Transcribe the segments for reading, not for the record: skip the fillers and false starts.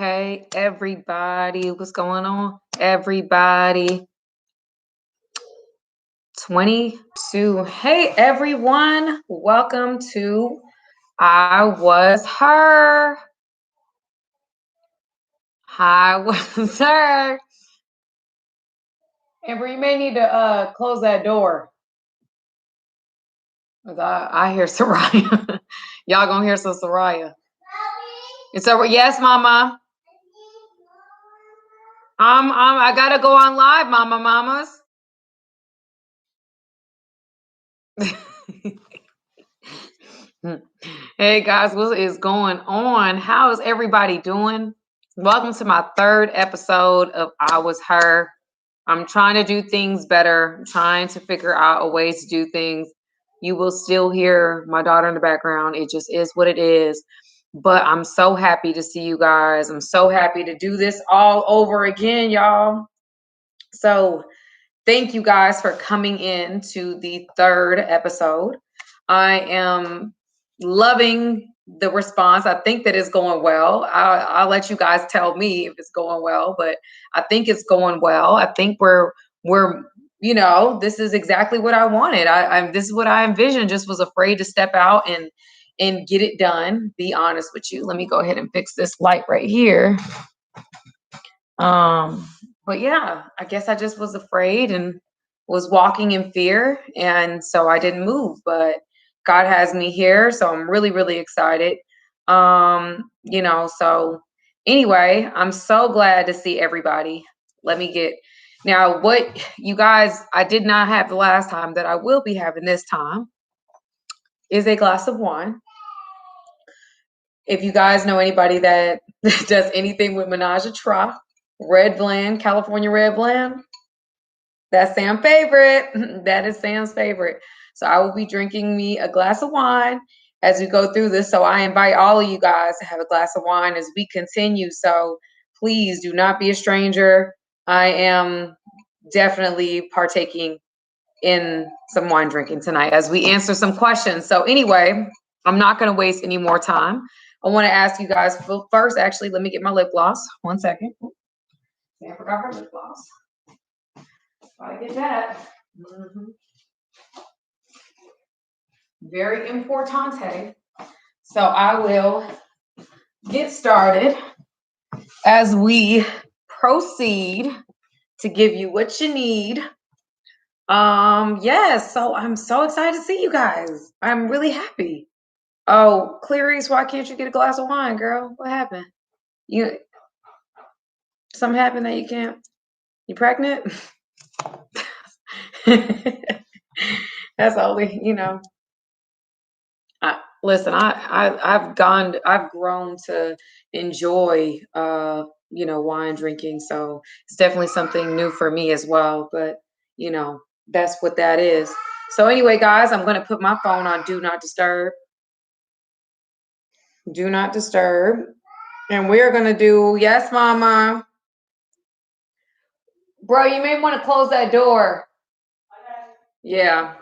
Hey, everybody. What's going on? Everybody. 22. Hey, everyone. Welcome to I Was Her. I Was Her. Amber, you may need to close that door. I hear Soraya. Y'all gonna hear some Soraya. It's over. Yes, Mama. I gotta go on live, mamas. Hey guys, what is going on? How is everybody doing? Welcome to my third episode of I Was Her. I'm trying to do things better. I'm trying to figure out a way to do things. You will still hear my daughter in the background. It just is what it is. But I'm so happy to see you guys. I'm so happy to do this all over again, y'all. So thank you guys for coming in to the third episode. I am loving the response. I think that it's going well. I'll let you guys tell me if it's going well, but I think it's going well. I think we're this is exactly what I wanted. This is what I envisioned. Just was afraid to step out and get it done. Be honest with you. Let me go ahead and fix this light right here. But yeah, I guess I just was afraid and was walking in fear, and so I didn't move. But God has me here, so I'm really, really excited. So anyway, I'm so glad to see everybody. Let me get now what you guys I did not have the last time that I will be having this time is a glass of wine. If you guys know anybody that does anything with menage a trois, red blend, California red blend, that's Sam's favorite. That is Sam's favorite. So I will be drinking me a glass of wine as we go through this. So I invite all of you guys to have a glass of wine as we continue. So please do not be a stranger. I am definitely partaking in some wine drinking tonight as we answer some questions. So anyway, I'm not going to waste any more time. I want to ask you guys first, actually, let me get my lip gloss. 1 second. I forgot her lip gloss. Gotta get that. Very importante. So I will get started as we proceed to give you what you need. Yes, so I'm so excited to see you guys. I'm really happy. Oh, Clarice, why can't you get a glass of wine, girl? What happened? Something happened that you can't? You pregnant? That's only, listen, I've grown to enjoy wine drinking, so it's definitely something new for me as well, but that's what that is. So anyway, guys, I'm going to put my phone on do not disturb. Do not disturb. And we're going to do, yes, mama. Bro, you may want to close that door. Yeah.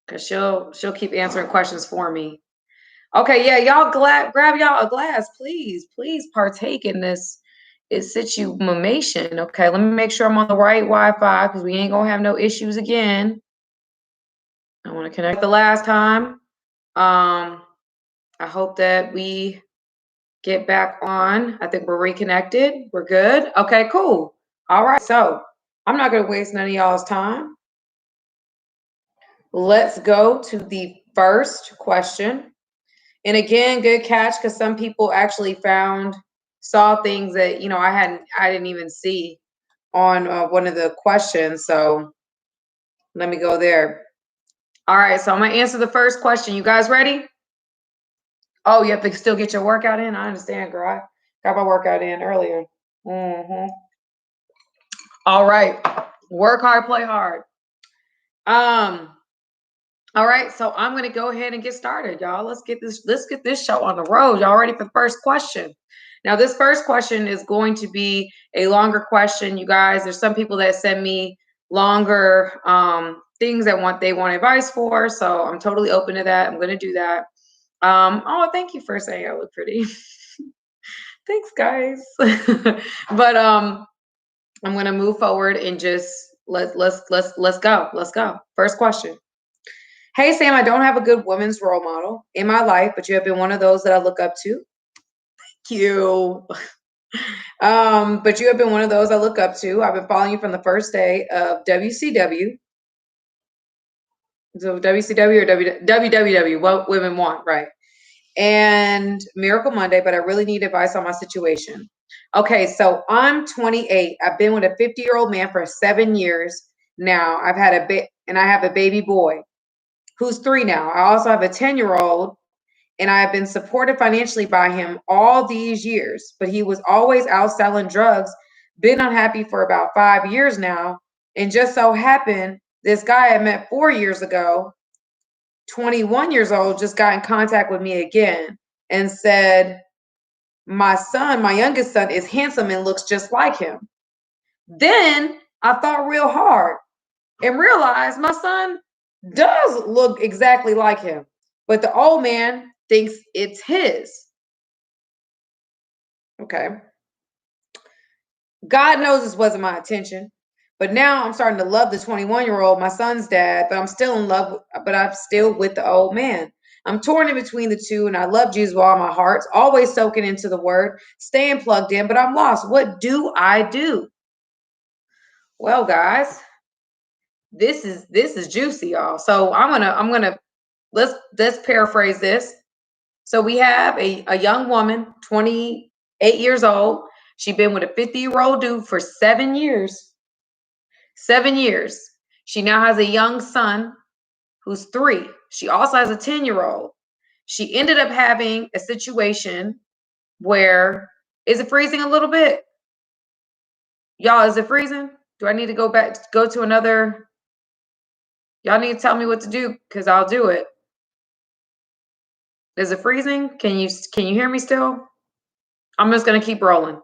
Cause she'll keep answering questions for me. Okay, yeah, y'all grab y'all a glass, please partake in this situation. Okay, let me make sure I'm on the right Wi-Fi because we ain't gonna have no issues again. I want to connect the last time. I hope that we get back on. I think we're reconnected. We're good. Okay, cool. All right, so I'm not gonna waste none of y'all's time. Let's go to the first question. And again, good catch, because some people actually saw things that I didn't even see on one of the questions. So let me go there. All right, so I'm gonna answer the first question. You guys ready? Oh, you have to still get your workout in. I understand, girl. I got my workout in earlier. All right, work hard, play hard. All right, so I'm gonna go ahead and get started, y'all. Let's get this show on the road. Y'all ready for the first question? Now, this first question is going to be a longer question, you guys. There's some people that send me longer things that they want advice for, so I'm totally open to that. I'm gonna do that. Oh, thank you for saying I look pretty. Thanks, guys. But I'm gonna move forward and just let's go. Let's go. First question. Hey Sam, I don't have a good woman's role model in my life, but you have been one of those that I look up to. You. But you have been one of those I look up to. I've been following you from the first day of WCW. So WCW or WWW, what women want, right? And Miracle Monday, but I really need advice on my situation. Okay, so I'm 28. I've been with a 50-year-old man for 7 years now. I've had and I have a baby boy who's 3 now. I also have a 10-year-old, and I've been supported financially by him all these years, but he was always out selling drugs. Been unhappy for about 5 years now, and just so happened this guy I met 4 years ago, 21 years old, just got in contact with me again and said, my youngest son, is handsome and looks just like him. Then I thought real hard and realized my son does look exactly like him, but the old man thinks it's his. Okay. God knows this wasn't my intention, but now I'm starting to love the 21-year-old, my son's dad, but I'm still in love, but I'm still with the old man. I'm torn in between the two, and I love Jesus with all my heart, always soaking into the word, staying plugged in, but I'm lost. What do I do? Well, guys, this is juicy, y'all. So I'm gonna let's paraphrase this. So we have a young woman, 28 years old. She's been with a 50-year-old dude for 7 years. 7 years. She now has a young son who's 3. She also has a 10-year-old. She ended up having a situation where, is it freezing a little bit? Y'all, is it freezing? Do I need to go to another? Y'all need to tell me what to do because I'll do it. Is it freezing? Can you hear me still? I'm just gonna keep rolling.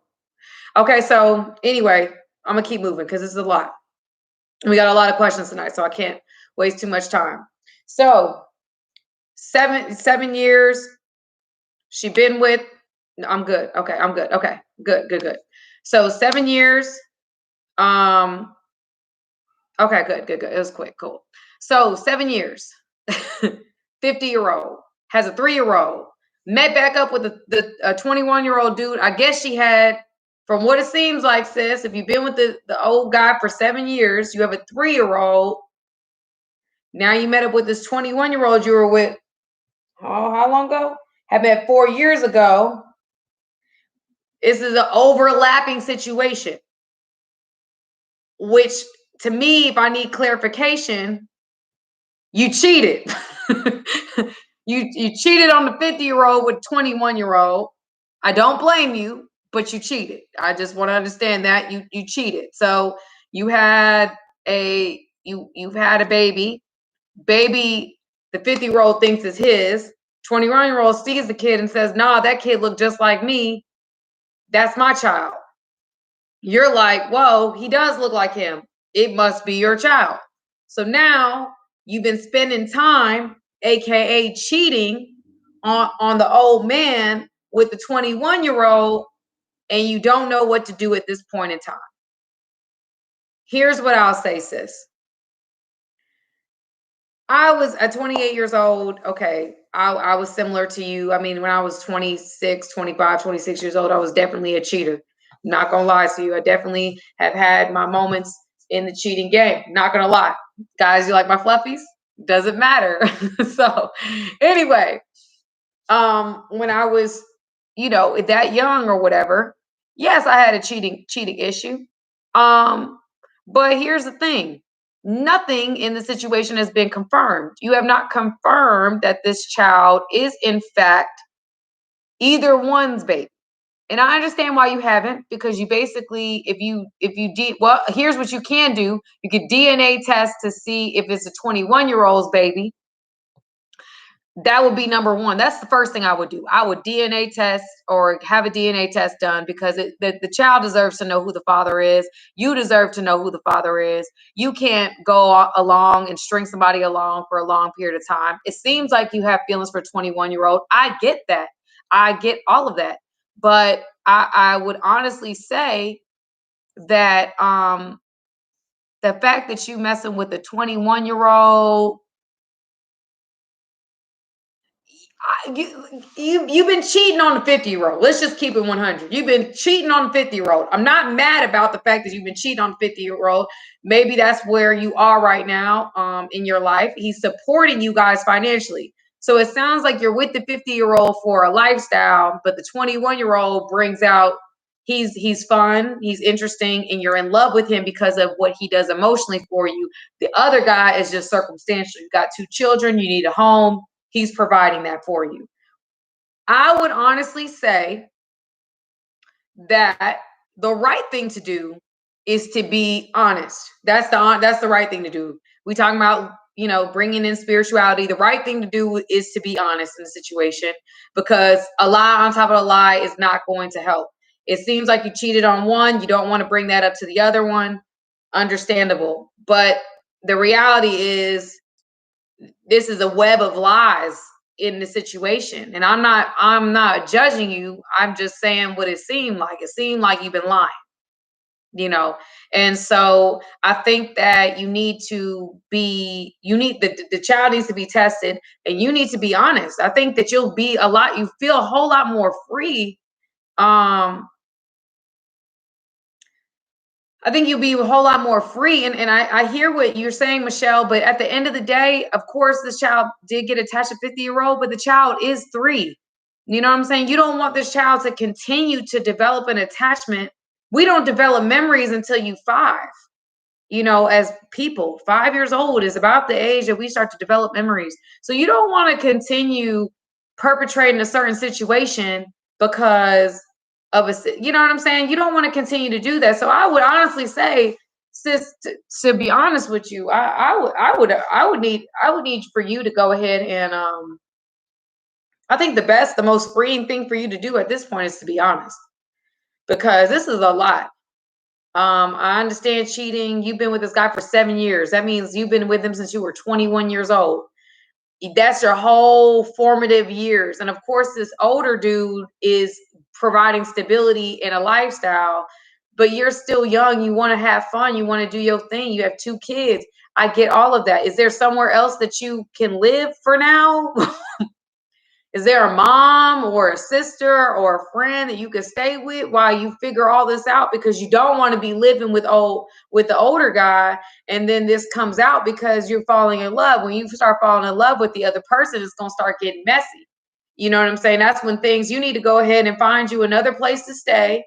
Okay, so anyway, I'm gonna keep moving because this is a lot. We got a lot of questions tonight, so I can't waste too much time. So 7 years she been with. No, I'm good. Okay, I'm good. Okay, good. So 7 years. Okay, good. It was quick. Cool. So 7 years. 50-year-old has a 3-year-old. Met back up with the 21-year-old dude. I guess she had, from what it seems like, sis, if you've been with the old guy for 7 years, you have a 3-year-old. Now you met up with this 21-year-old you were with, how long ago? Had met 4 years ago. This is an overlapping situation, which to me, if I need clarification, you cheated. You cheated on the 50-year-old with 21-year-old. I don't blame you, but you cheated. I just want to understand that you cheated. So you've had a baby. Baby, the 50-year-old thinks it's his. 21-year-old sees the kid and says, "Nah, that kid looked just like me. That's my child." You're like, "Whoa, he does look like him. It must be your child." So now you've been spending time, aka cheating, on the old man with the 21-year-old, and you don't know what to do at this point in time. Here's what I'll say, sis. I was at 28 years old. Okay, I was similar to you. I mean, when I was 26, 25, 26 years old, I was definitely a cheater. Not gonna lie to you. I definitely have had my moments in the cheating game. Not gonna lie. Guys, you like my fluffies? Doesn't matter. So anyway, when I was, that young or whatever, yes, I had a cheating issue. But here's the thing. Nothing in the situation has been confirmed. You have not confirmed that this child is in fact either one's baby. And I understand why you haven't, because you basically, here's what you can do. You could DNA test to see if it's a 21-year-old's baby. That would be number one. That's the first thing I would do. I would DNA test or have a DNA test done, because the child deserves to know who the father is. You deserve to know who the father is. You can't go along and string somebody along for a long period of time. It seems like you have feelings for a 21-year-old. I get that. I get all of that. But I would honestly say that the fact that you messing with a 21-year-old, you've been cheating on the 50-year-old. Let's just keep it 100. You've been cheating on the 50-year-old. I'm not mad about the fact that you've been cheating on the 50-year-old. Maybe that's where you are right now in your life. He's supporting you guys financially. So it sounds like you're with the 50-year-old for a lifestyle, but the 21-year-old brings out he's fun, he's interesting, and you're in love with him because of what he does emotionally for you. The other guy is just circumstantial. You got 2 children, you need a home, he's providing that for you. I would honestly say that the right thing to do is to be honest. That's the right thing to do. We talking about, bringing in spirituality. The right thing to do is to be honest in the situation, because a lie on top of a lie is not going to help. It seems like you cheated on one, you don't want to bring that up to the other one. Understandable. But the reality is this is a web of lies in the situation, and I'm not judging you. I'm just saying what it seemed like. It seemed like you've been lying, you know and so I think that the child needs to be tested, and you need to be honest. I think that you feel a whole lot more free. I think you'll be a whole lot more free. And I hear what you're saying, Michelle, but at the end of the day, of course, this child did get attached to 50-year-old, but the child is 3. You know what I'm saying? You don't want this child to continue to develop an attachment. We don't develop memories until you 5. As people, 5 years old is about the age that we start to develop memories. So you don't want to continue perpetrating a certain situation because of you know what I'm saying? You don't want to continue to do that. So I would honestly say, sis, to be honest with you, I would need for you to go ahead and I think the most freeing thing for you to do at this point is to be honest, because this is a lot. I understand cheating. You've been with this guy for 7 years. That means you've been with him since you were 21 years old. That's your whole formative years. And of course, this older dude is providing stability and a lifestyle, but you're still young. You want to have fun. You want to do your thing. You have 2 kids. I get all of that. Is there somewhere else that you can live for now? Is there a mom or a sister or a friend that you could stay with while you figure all this out? Because you don't want to be living with the older guy, and then this comes out because you're falling in love. When you start falling in love with the other person, it's gonna start getting messy. You know what I'm saying? That's when you need to go ahead and find you another place to stay.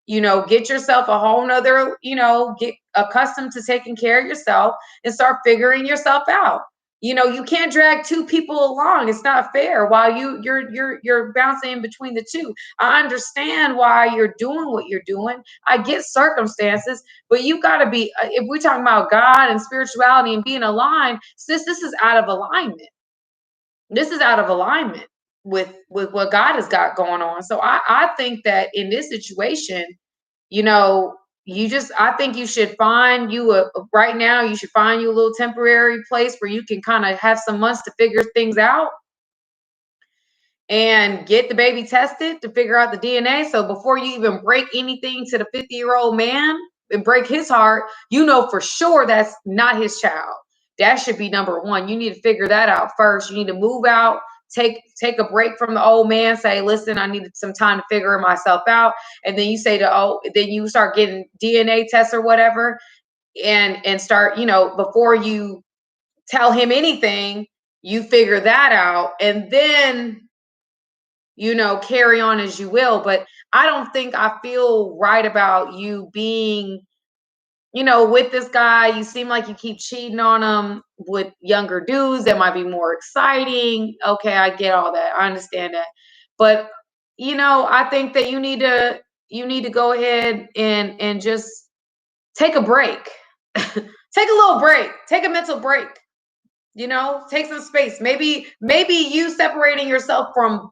Get yourself a whole nother, get accustomed to taking care of yourself and start figuring yourself out. You can't drag 2 people along. It's not fair while you're bouncing in between the 2. I understand why you're doing what you're doing. I get circumstances, but you got to be, if we're talking about God and spirituality and being aligned, sis, this is out of alignment. This is out of alignment with what God has got going on. So I think that in this situation, you know, I think you should find right now, you should find you a little temporary place where you can kind of have some months to figure things out and get the baby tested to figure out the DNA. So before you even break anything to the 50-year-old man and break his heart, for sure that's not his child. That should be number one. You need to figure that out first. You need to move out, take a break from the old man, say, listen, I needed some time to figure myself out. And then you say then you start getting DNA tests or whatever, and start, before you tell him anything, you figure that out, and then carry on as you will. But I feel right about you being, with this guy. You seem like you keep cheating on him with younger dudes that might be more exciting. Okay, I get all that. I understand that. But, I think that you need to go ahead and just take a break. Take a little break. Take a mental break. Take some space. Maybe you separating yourself from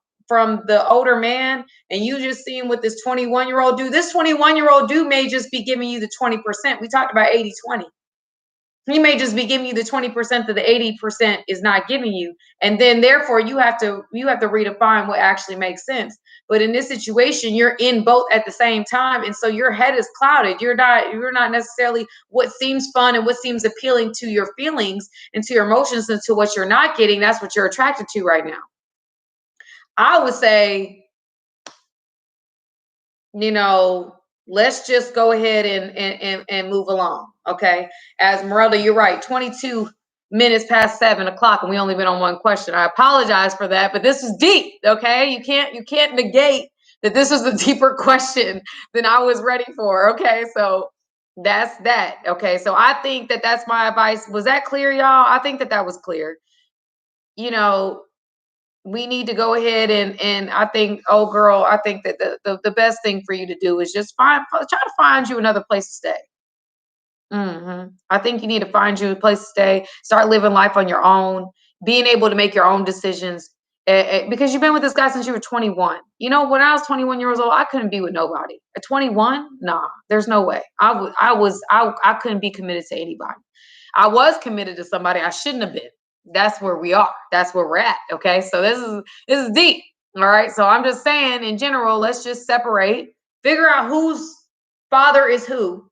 the older man, and you just seeing what this 21-year-old do. This 21-year-old dude may just be giving you the 20%. We talked about 80-20. He may just be giving you the 20% that the 80% is not giving you. And then therefore you have to redefine what actually makes sense. But in this situation, you're in both at the same time. And so your head is clouded. You're not necessarily what seems fun and what seems appealing to your feelings and to your emotions and to what you're not getting. That's what you're attracted to right now. I would say, let's just go ahead and move along. Okay. As Merelda, you're right. 22 minutes past 7 o'clock, and we only been on one question. I apologize for that, but this is deep. Okay. You can't negate that this was a deeper question than I was ready for. Okay. So that's that. Okay. So I think that that's my advice. Was that clear, y'all? I think that was clear. We need to go ahead and I think, oh girl, I think that the best thing for you to do is just try to find you another place to stay. I think you need to find you a place to stay, start living life on your own, being able to make your own decisions. Because you've been with this guy since you were 21. When I was 21 years old, I couldn't be with nobody. At 21, nah, there's no way. I couldn't be committed to anybody. I was committed to somebody I shouldn't have been. That's where we are. That's where we're at. Okay. So this is deep. All right. So I'm just saying in general, let's just separate, figure out whose father is who.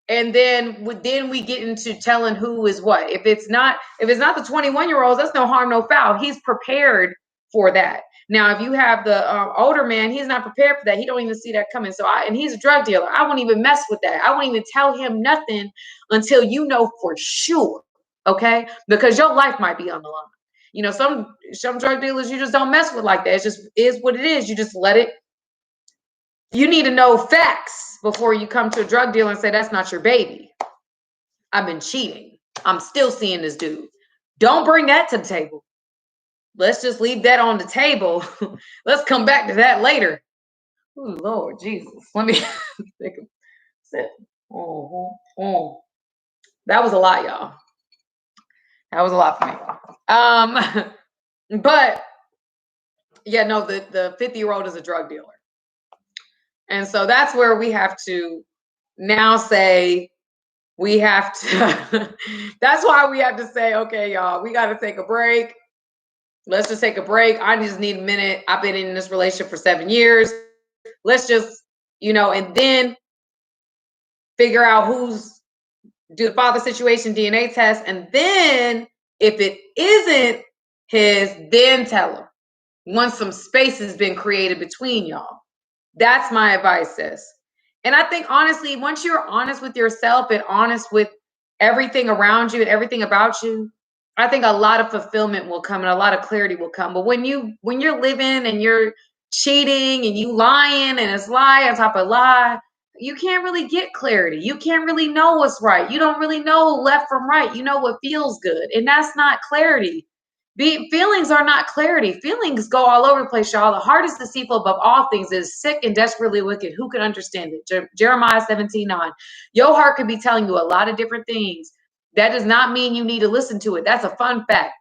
And then we get into telling who is what. If it's not the 21-year-olds, that's no harm, no foul. He's prepared for that. Now, if you have the older man, he's not prepared for that. He don't even see that coming. And he's a drug dealer. I won't even mess with that. I won't even tell him nothing until you know for sure. Okay, because your life might be on the line. Some drug dealers you just don't mess with like that. It just is what it is. You just let it. You need to know facts before you come to a drug dealer and say that's not your baby. I've been cheating. I'm still seeing this dude. Don't bring that to the table. Let's just leave that on the table. Let's come back to that later. Oh, Lord Jesus. Let me take a sip. That was a lot, y'all. That was a lot for me. But yeah, no, the 50-year-old is a drug dealer. And so that's where we have to now say, that's why we have to say, okay, y'all, we got to take a break. Let's just take a break. I just need a minute. I've been in this relationship for 7 years. Let's just, and then figure out do the father situation DNA test. And then if it isn't his, then tell him once some space has been created between y'all. That's my advice, sis. And I think honestly, once you're honest with yourself and honest with everything around you and everything about you, I think a lot of fulfillment will come and a lot of clarity will come. But when you're living and you're cheating and you lying and it's lie on top of lie, you can't really get clarity. You can't really know what's right. You don't really know left from right. You know what feels good. And that's not clarity. Feelings are not clarity. Feelings go all over the place, y'all. The heart is deceitful above all things, is sick and desperately wicked. Who can understand it? Jeremiah 17:9. Your heart could be telling you a lot of different things. That does not mean you need to listen to it. That's a fun fact.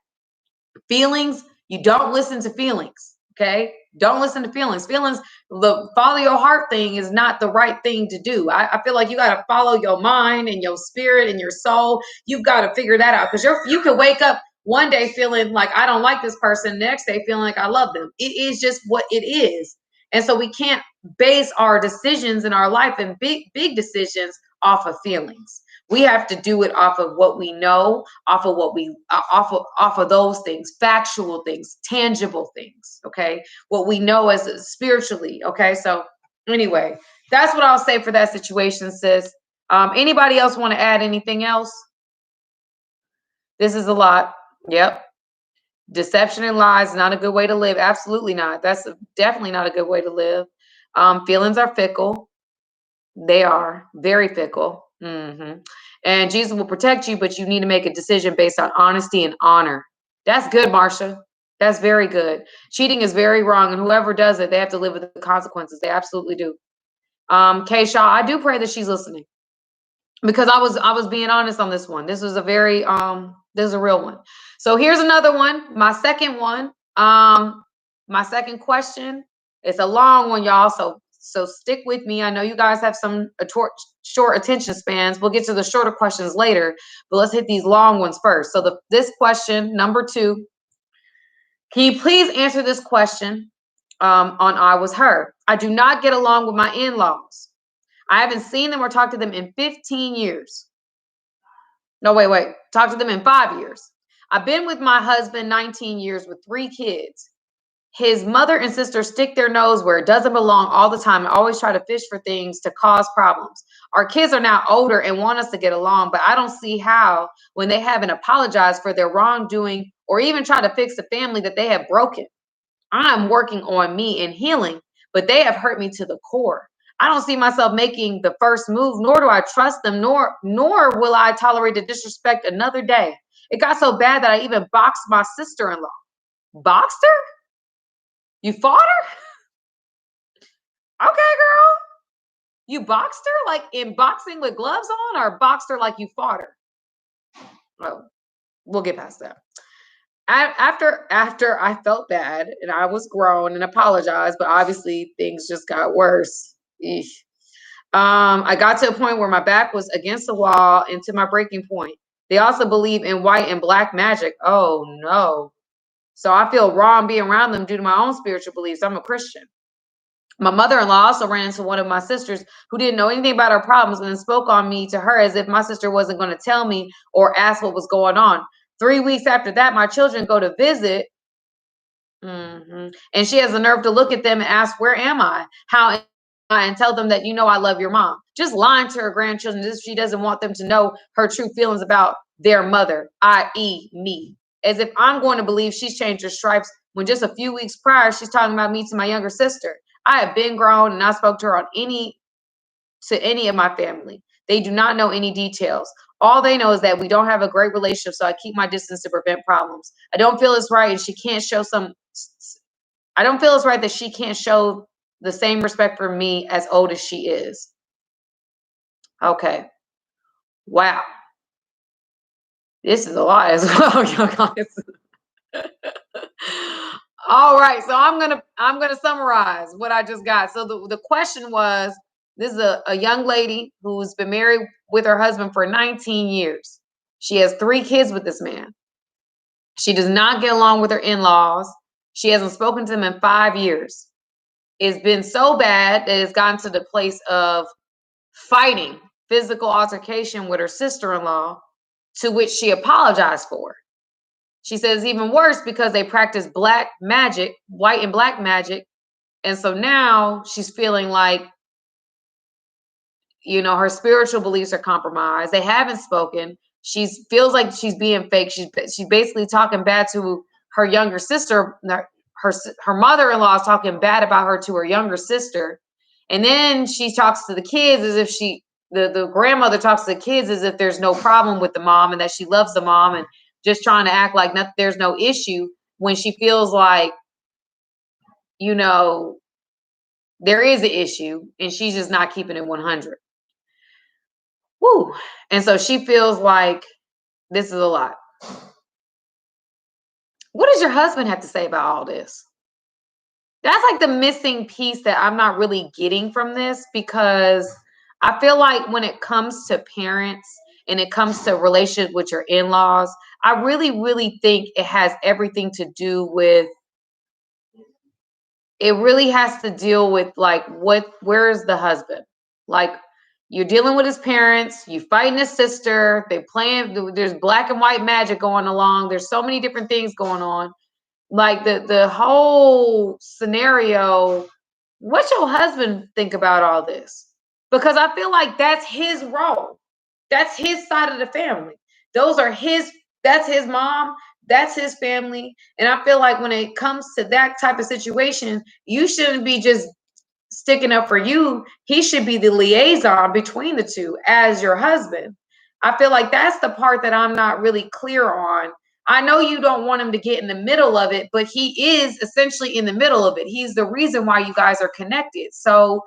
Feelings, you don't listen to feelings. Okay? Don't listen to feelings. The follow your heart thing is not the right thing to do. I feel like you got to follow your mind and your spirit and your soul. You've got to figure that out, because you can wake up one day feeling like I don't like this person, next day feeling like I love them. It is just what it is. And so we can't base our decisions in our life and big decisions off of feelings. We have to do it off of what we know, off of those things, factual things, tangible things. Okay, what we know as spiritually. Okay, so anyway, that's what I'll say for that situation, sis. Anybody else want to add anything else? This is a lot. Yep. Deception and lies is not a good way to live. Absolutely not. That's definitely not a good way to live. Feelings are fickle. They are very fickle. And Jesus will protect you, but you need to make a decision based on honesty and honor. That's good, Marsha. That's very good. Cheating is very wrong, and whoever does it, they have to live with the consequences. They absolutely do. Kay Shaw, I do pray that she's listening, because I was being honest on this one. This was a very this is a real one. So here's another one. My second one. My second question. It's a long one, y'all. So So stick with me. I know you guys have some short attention spans. We'll get to the shorter questions later, but let's hit these long ones first. So this question, number 2, can you please answer this question on I Was Her? I do not get along with my in-laws. I haven't seen them or talked to them in 15 years. No, wait. Talk to them in 5 years. I've been with my husband 19 years with 3 kids. His mother and sister stick their nose where it doesn't belong all the time and always try to fish for things to cause problems. Our kids are now older and want us to get along, but I don't see how when they haven't apologized for their wrongdoing or even try to fix the family that they have broken. I'm working on me and healing, but they have hurt me to the core. I don't see myself making the first move, nor do I trust them, nor will I tolerate the disrespect another day. It got so bad that I even boxed my sister-in-law. Boxed her? You fought her? Okay, girl. You boxed her like in boxing with gloves on, or boxed her like you fought her? Oh, we'll get past that. After I felt bad and I was grown and apologized, but obviously things just got worse. Eesh. I got to a point where my back was against the wall and to my breaking point. They also believe in white and black magic. Oh no. So I feel wrong being around them due to my own spiritual beliefs. I'm a Christian. My mother-in-law also ran into one of my sisters who didn't know anything about her problems and then spoke on me to her as if my sister wasn't going to tell me or ask what was going on. 3 weeks after that, my children go to visit. And she has the nerve to look at them and ask, where am I? How am I? And tell them that, I love your mom. Just lying to her grandchildren as if she doesn't want them to know her true feelings about their mother, i.e. me. As if I'm going to believe she's changed her stripes when just a few weeks prior, she's talking about me to my younger sister. I have been grown and I spoke to her on any of my family. They do not know any details. All they know is that we don't have a great relationship, so I keep my distance to prevent problems. I don't feel it's right, and she can't show I don't feel it's right that she can't show the same respect for me as old as she is. Okay. Wow. This is a lot as well, you guys. All right, so I'm gonna summarize what I just got. So the question was, this is a young lady who's been married with her husband for 19 years. She has 3 kids with this man. She does not get along with her in-laws. She hasn't spoken to them in 5 years. It's been so bad that it's gotten to the place of fighting, physical altercation with her sister-in-law, to which she apologized for. She says even worse because they practice black magic, white and black magic. And so now she's feeling like, her spiritual beliefs are compromised. They haven't spoken. She feels like she's being fake. She's basically talking bad to her younger sister. Her mother-in-law is talking bad about her to her younger sister. And then she talks to the kids as if the grandmother talks to the kids as if there's no problem with the mom and that she loves the mom and just trying to act like there's no issue when she feels like, there is an issue and she's just not keeping it 100. Woo. And so she feels like this is a lot. What does your husband have to say about all this? That's like the missing piece that I'm not really getting from this, because I feel like when it comes to parents and it comes to relationship with your in-laws, I really, really think it has everything to do with, it really has to deal with like, where's the husband? Like, you're dealing with his parents, you fighting his sister, there's black and white magic going along. There's so many different things going on. Like the whole scenario, what's your husband think about all this? Because I feel like that's his role. That's his side of the family. That's his mom, that's his family. And I feel like when it comes to that type of situation, you shouldn't be just sticking up for you. He should be the liaison between the two as your husband. I feel like that's the part that I'm not really clear on. I know you don't want him to get in the middle of it, but he is essentially in the middle of it. He's the reason why you guys are connected. So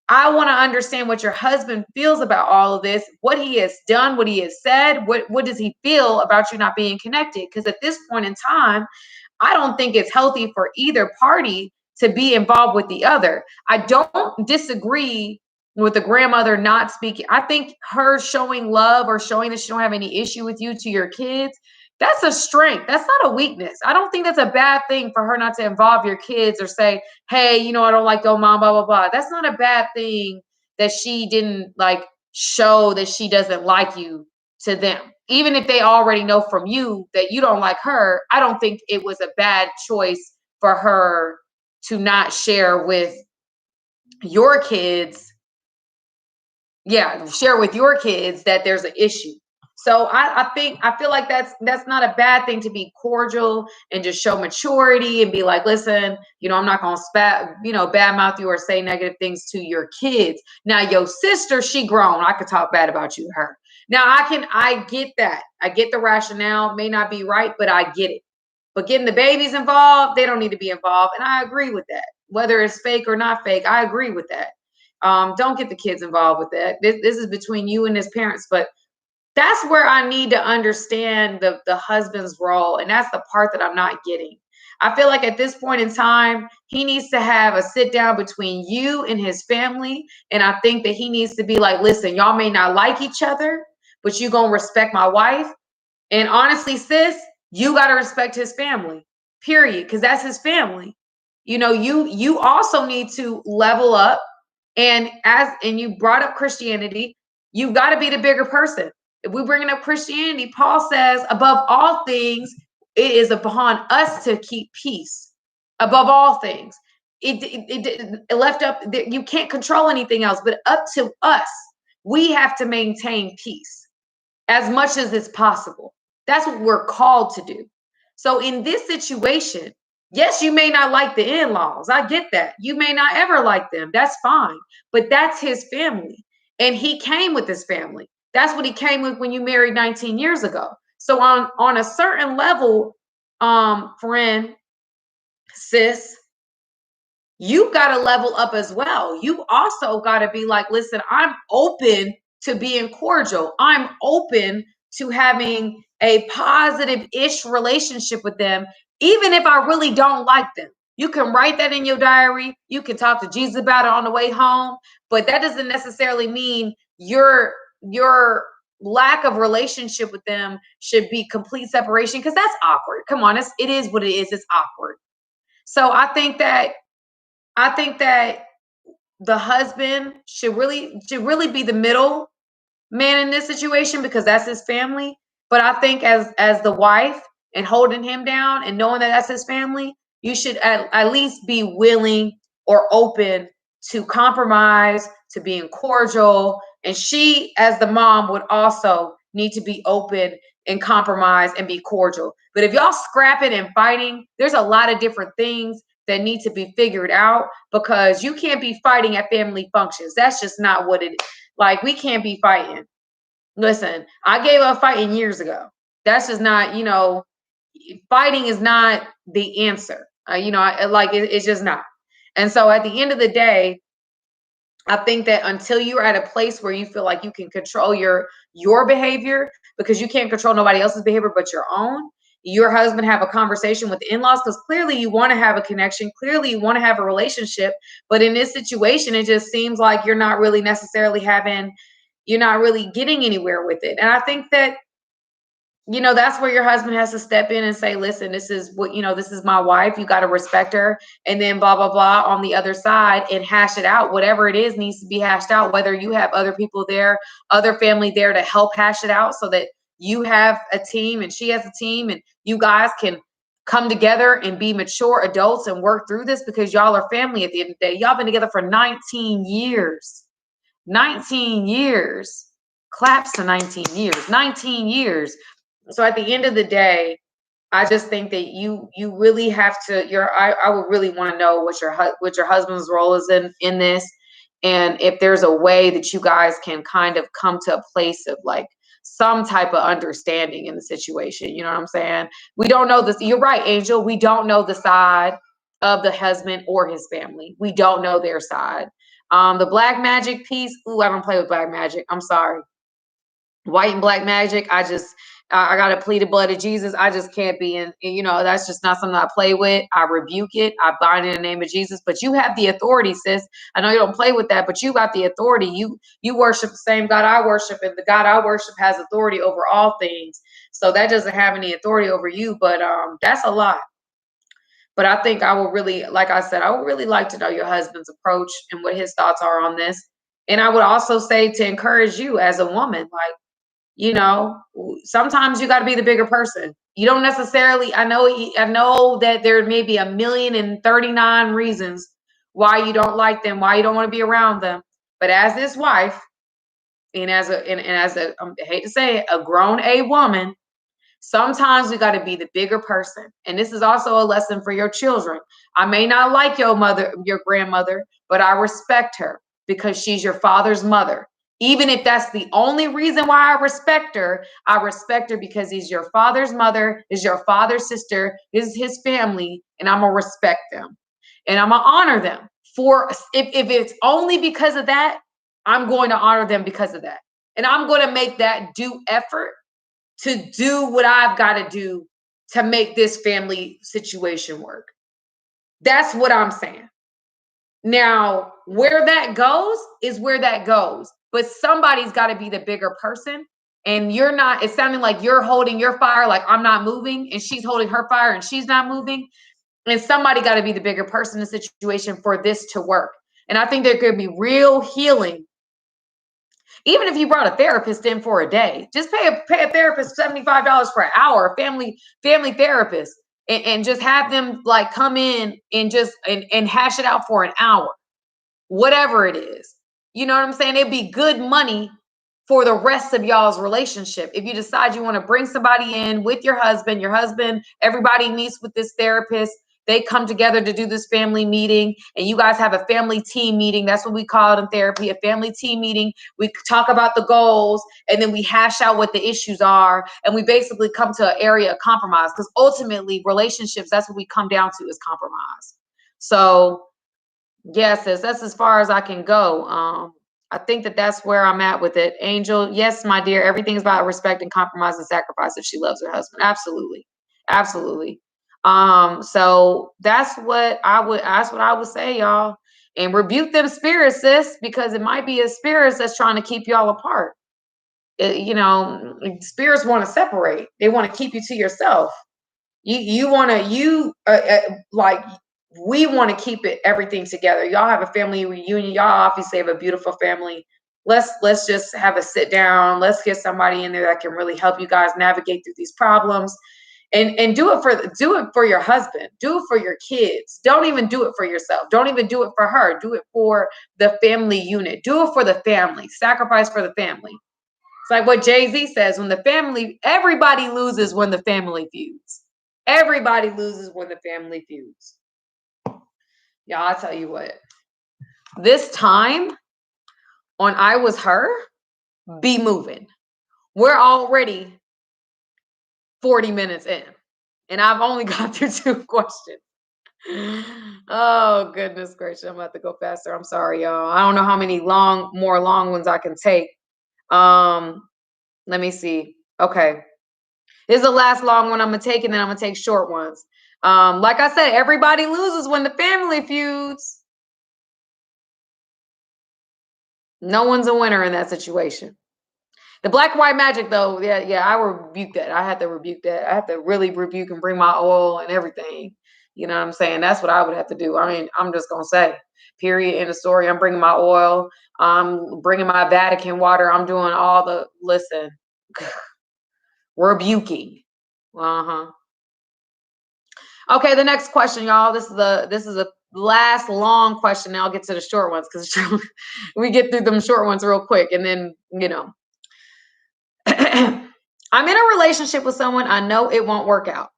I want to understand what your husband feels about all of this, what he has done, what he has said, what does he feel about you not being connected? Because at this point in time, I don't think it's healthy for either party to be involved with the other. I don't disagree with the grandmother not speaking. I think her showing love or showing that she don't have any issue with you to your kids, that's a strength. That's not a weakness. I don't think that's a bad thing for her not to involve your kids or say, hey, you know, I don't like your mom, blah, blah, blah. That's not a bad thing that she didn't like show that she doesn't like you to them. Even if they already know from you that you don't like her, I don't think it was a bad choice for her to not share with your kids. Yeah, share with your kids that there's an issue. So I feel like that's not a bad thing to be cordial and just show maturity and be like, listen, you know, I'm not gonna badmouth you or say negative things to your kids. Now your sister, she grown. I could talk bad about you to her. Now I get that. I get the rationale, may not be right, but I get it. But getting the babies involved, they don't need to be involved. And I agree with that. Whether it's fake or not fake, I agree with that. Don't get the kids involved with that. This is between you and his parents. But that's where I need to understand the husband's role. And that's the part that I'm not getting. I feel like at this point in time, he needs to have a sit down between you and his family. And I think that he needs to be like, listen, y'all may not like each other, but you gonna respect my wife. And honestly, sis, you got to respect his family, period, because that's his family. You know, you also need to level up. And you brought up Christianity, you've got to be the bigger person. If we're bringing up Christianity, Paul says, above all things, it is upon us to keep peace. Above all things, it left up. You can't control anything else, but up to us, we have to maintain peace as much as it's possible. That's what we're called to do. So in this situation, yes, you may not like the in-laws. I get that. You may not ever like them. That's fine. But that's his family. And he came with his family. That's what he came with when you married 19 years ago. So on a certain level, friend, sis, you got to level up as well. You also got to be like, listen, I'm open to being cordial. I'm open to having a positive-ish relationship with them, even if I really don't like them. You can write that in your diary. You can talk to Jesus about it on the way home, but that doesn't necessarily mean your lack of relationship with them should be complete separation, because that's awkward. Come on, it is what it is. It's awkward. So I think that the husband should really be the middle man in this situation, because that's his family. But I think as the wife and holding him down and knowing that that's his family, you should at least be willing or open to compromise, to being cordial. And she, as the mom, would also need to be open and compromise and be cordial. But if y'all scrapping and fighting, there's a lot of different things that need to be figured out, because you can't be fighting at family functions. That's just not what it is. Like, we can't be fighting. Listen, I gave up fighting years ago. That's just not, fighting is not the answer. It's just not. And so at the end of the day, I think that until you're at a place where you feel like you can control your behavior, because you can't control nobody else's behavior but your own, your husband have a conversation with the in-laws, because clearly you want to have a connection, clearly you want to have a relationship. But in this situation, it just seems like you're not really getting anywhere with it. And I think that, that's where your husband has to step in and say, listen, this is my wife. You got to respect her. And then blah, blah, blah on the other side, and hash it out. Whatever it is needs to be hashed out, whether you have other people there, other family there to help hash it out, so that you have a team and she has a team, and you guys can come together and be mature adults and work through this, because y'all are family at the end of the day. Y'all been together for 19 years. 19 years. Claps to 19 years. 19 years. So at the end of the day, I just think that you really have to. I would really want to know what your husband's role is in this, and if there's a way that you guys can kind of come to a place of like some type of understanding in the situation. You know what I'm saying? We don't know this. You're right, Angel. We don't know the side of the husband or his family. We don't know their side. The black magic piece. Ooh, I don't play with black magic. I'm sorry. White and black magic. I got to plead the blood of Jesus. I just can't be in, that's just not something I play with. I rebuke it. I bind in the name of Jesus. But you have the authority, sis. I know you don't play with that, but you got the authority. You worship the same God I worship, and the God I worship has authority over all things. So that doesn't have any authority over you, but that's a lot. But I think I would really, like I said, I would really like to know your husband's approach and what his thoughts are on this. And I would also say to encourage you as a woman, like, sometimes you got to be the bigger person. You don't necessarily, I know that there may be 1,039 reasons why you don't like them, why you don't want to be around them. But as this wife, and as a I hate to say it, a grown A woman, sometimes we got to be the bigger person. And this is also a lesson for your children. I may not like your grandmother, but I respect her because she's your father's mother. Even if that's the only reason why I respect her because he's your father's mother, is your father's sister, is his family, and I'm gonna respect them. And I'm gonna honor them. If it's only because of that, I'm going to honor them because of that. And I'm going to make that due effort to do what I've got to do to make this family situation work. That's what I'm saying. Now, where that goes is where that goes. But somebody's got to be the bigger person. And you're not, it's sounding like you're holding your fire, like I'm not moving, and she's holding her fire and she's not moving. And somebody got to be the bigger person in the situation for this to work. And I think there could be real healing. Even if you brought a therapist in for a day, just pay a therapist $75 for an hour, a family therapist, and just have them like come in and just and hash it out for an hour, whatever it is. You know what I'm saying? It'd be good money for the rest of y'all's relationship. If you decide you want to bring somebody in with your husband, everybody meets with this therapist. They come together to do this family meeting, and you guys have a family team meeting. That's what we call it in therapy, a family team meeting. We talk about the goals, and then we hash out what the issues are, and we basically come to an area of compromise, because ultimately relationships, that's what we come down to, is compromise. So yes, that's as far as I can go. I think that's where I'm at with it. Angel, yes, my dear, everything's about respect and compromise and sacrifice if she loves her husband. Absolutely. Absolutely. So that's what I would say, y'all. And rebuke them spirits, sis, because it might be a spirit that's trying to keep y'all apart. Spirits want to separate. They want to keep you to yourself. We want to keep everything together. Y'all have a family reunion. Y'all obviously have a beautiful family. Let's just have a sit down. Let's get somebody in there that can really help you guys navigate through these problems. And do it for your husband. Do it for your kids. Don't even do it for yourself. Don't even do it for her. Do it for the family unit. Do it for the family. Sacrifice for the family. It's like what Jay-Z says, everybody loses when the family feuds. Everybody loses when the family feuds. Y'all, I'll tell you what. This time on I Was Her, be moving. We're already 40 minutes in, and I've only got through 2 questions. Oh, goodness gracious. I'm about to go faster. I'm sorry, y'all. I don't know how many more long ones I can take. Let me see. Okay. This is the last long one I'm going to take, and then I'm going to take short ones. Like I said, everybody loses when the family feuds. No one's a winner in that situation. The black and white magic, though, yeah, I rebuke that. I had to rebuke that. I had to really rebuke and bring my oil and everything. You know what I'm saying? That's what I would have to do. I mean, I'm just going to say, period, end of story. I'm bringing my oil. I'm bringing my Vatican water. I'm doing all the, listen, rebuking. Okay, the next question, y'all. This is a last long question. Now I'll get to the short ones because we get through them short ones real quick. And then, I'm in a relationship with someone I know it won't work out.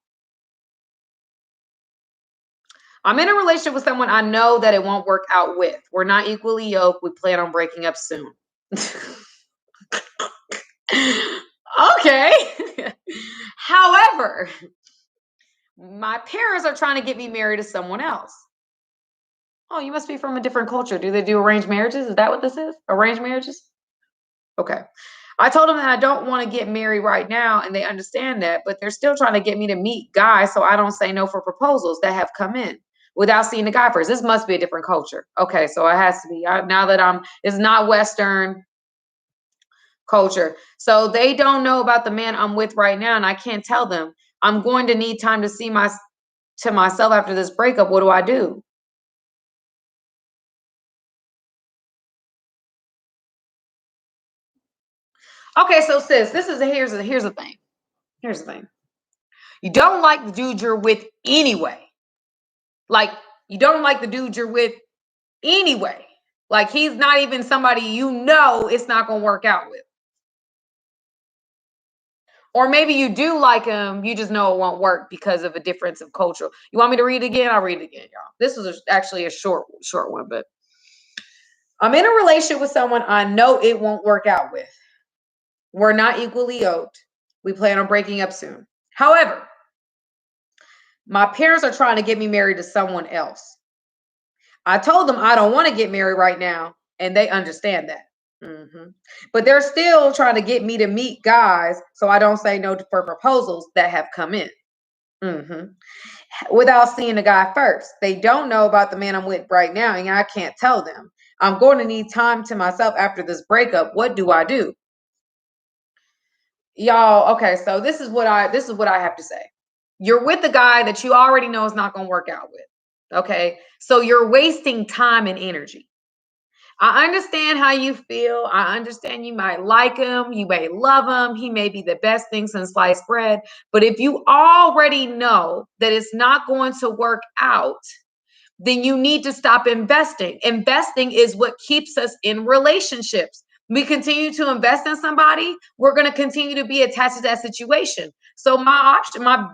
I'm in a relationship with someone I know that it won't work out with. We're not equally yoked. We plan on breaking up soon. Okay. However, my parents are trying to get me married to someone else. Oh, you must be from a different culture. Do they do arranged marriages? Is that what this is? Arranged marriages? Okay. I told them that I don't want to get married right now, and they understand that, but they're still trying to get me to meet guys so I don't say no for proposals that have come in without seeing the guy first. This must be a different culture. Okay, so it has to be. Now that it's not Western culture. So they don't know about the man I'm with right now, and I can't tell them. I'm going to need time to see myself after this breakup. What do I do? Okay, so sis, here's the thing. Here's the thing. You don't like the dude you're with anyway. Like, you don't like the dude you're with anyway. Like, he's not even somebody it's not going to work out with. Or maybe you do like him, you just know it won't work because of a difference of culture. You want me to read it again? I'll read it again, y'all. This was actually a short one, but I'm in a relationship with someone I know it won't work out with. We're not equally yoked. We plan on breaking up soon. However, my parents are trying to get me married to someone else. I told them I don't want to get married right now, and they understand that. But they're still trying to get me to meet guys so I don't say no for proposals that have come in. Without seeing the guy first. They don't know about the man I'm with right now, and I can't tell them. I'm going to need time to myself after this breakup. What do I do? Y'all, okay, so this is what I have to say. You're with the guy that you already know is not going to work out with. Okay? So you're wasting time and energy. I understand how you feel. I understand you might like him, you may love him, he may be the best thing since sliced bread. But if you already know that it's not going to work out, then you need to stop investing. Investing is what keeps us in relationships. We continue to invest in somebody, we're going to continue to be attached to that situation. So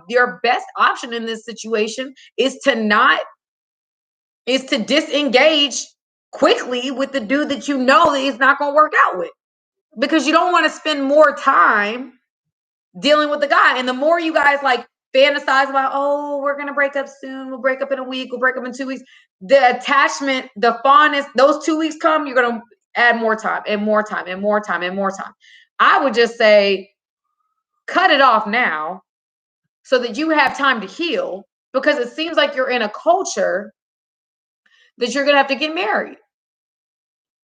your best option in this situation is to disengage quickly with the dude that you know that it's not going to work out with, because you don't want to spend more time dealing with the guy. And the more you guys like fantasize about, oh, we're going to break up soon, we'll break up in a week, we'll break up in 2 weeks, the attachment, the fondness, those 2 weeks come, you're going to add more time and more time and more time and more time. I would just say cut it off now so that you have time to heal, because it seems like you're in a culture that you're going to have to get married.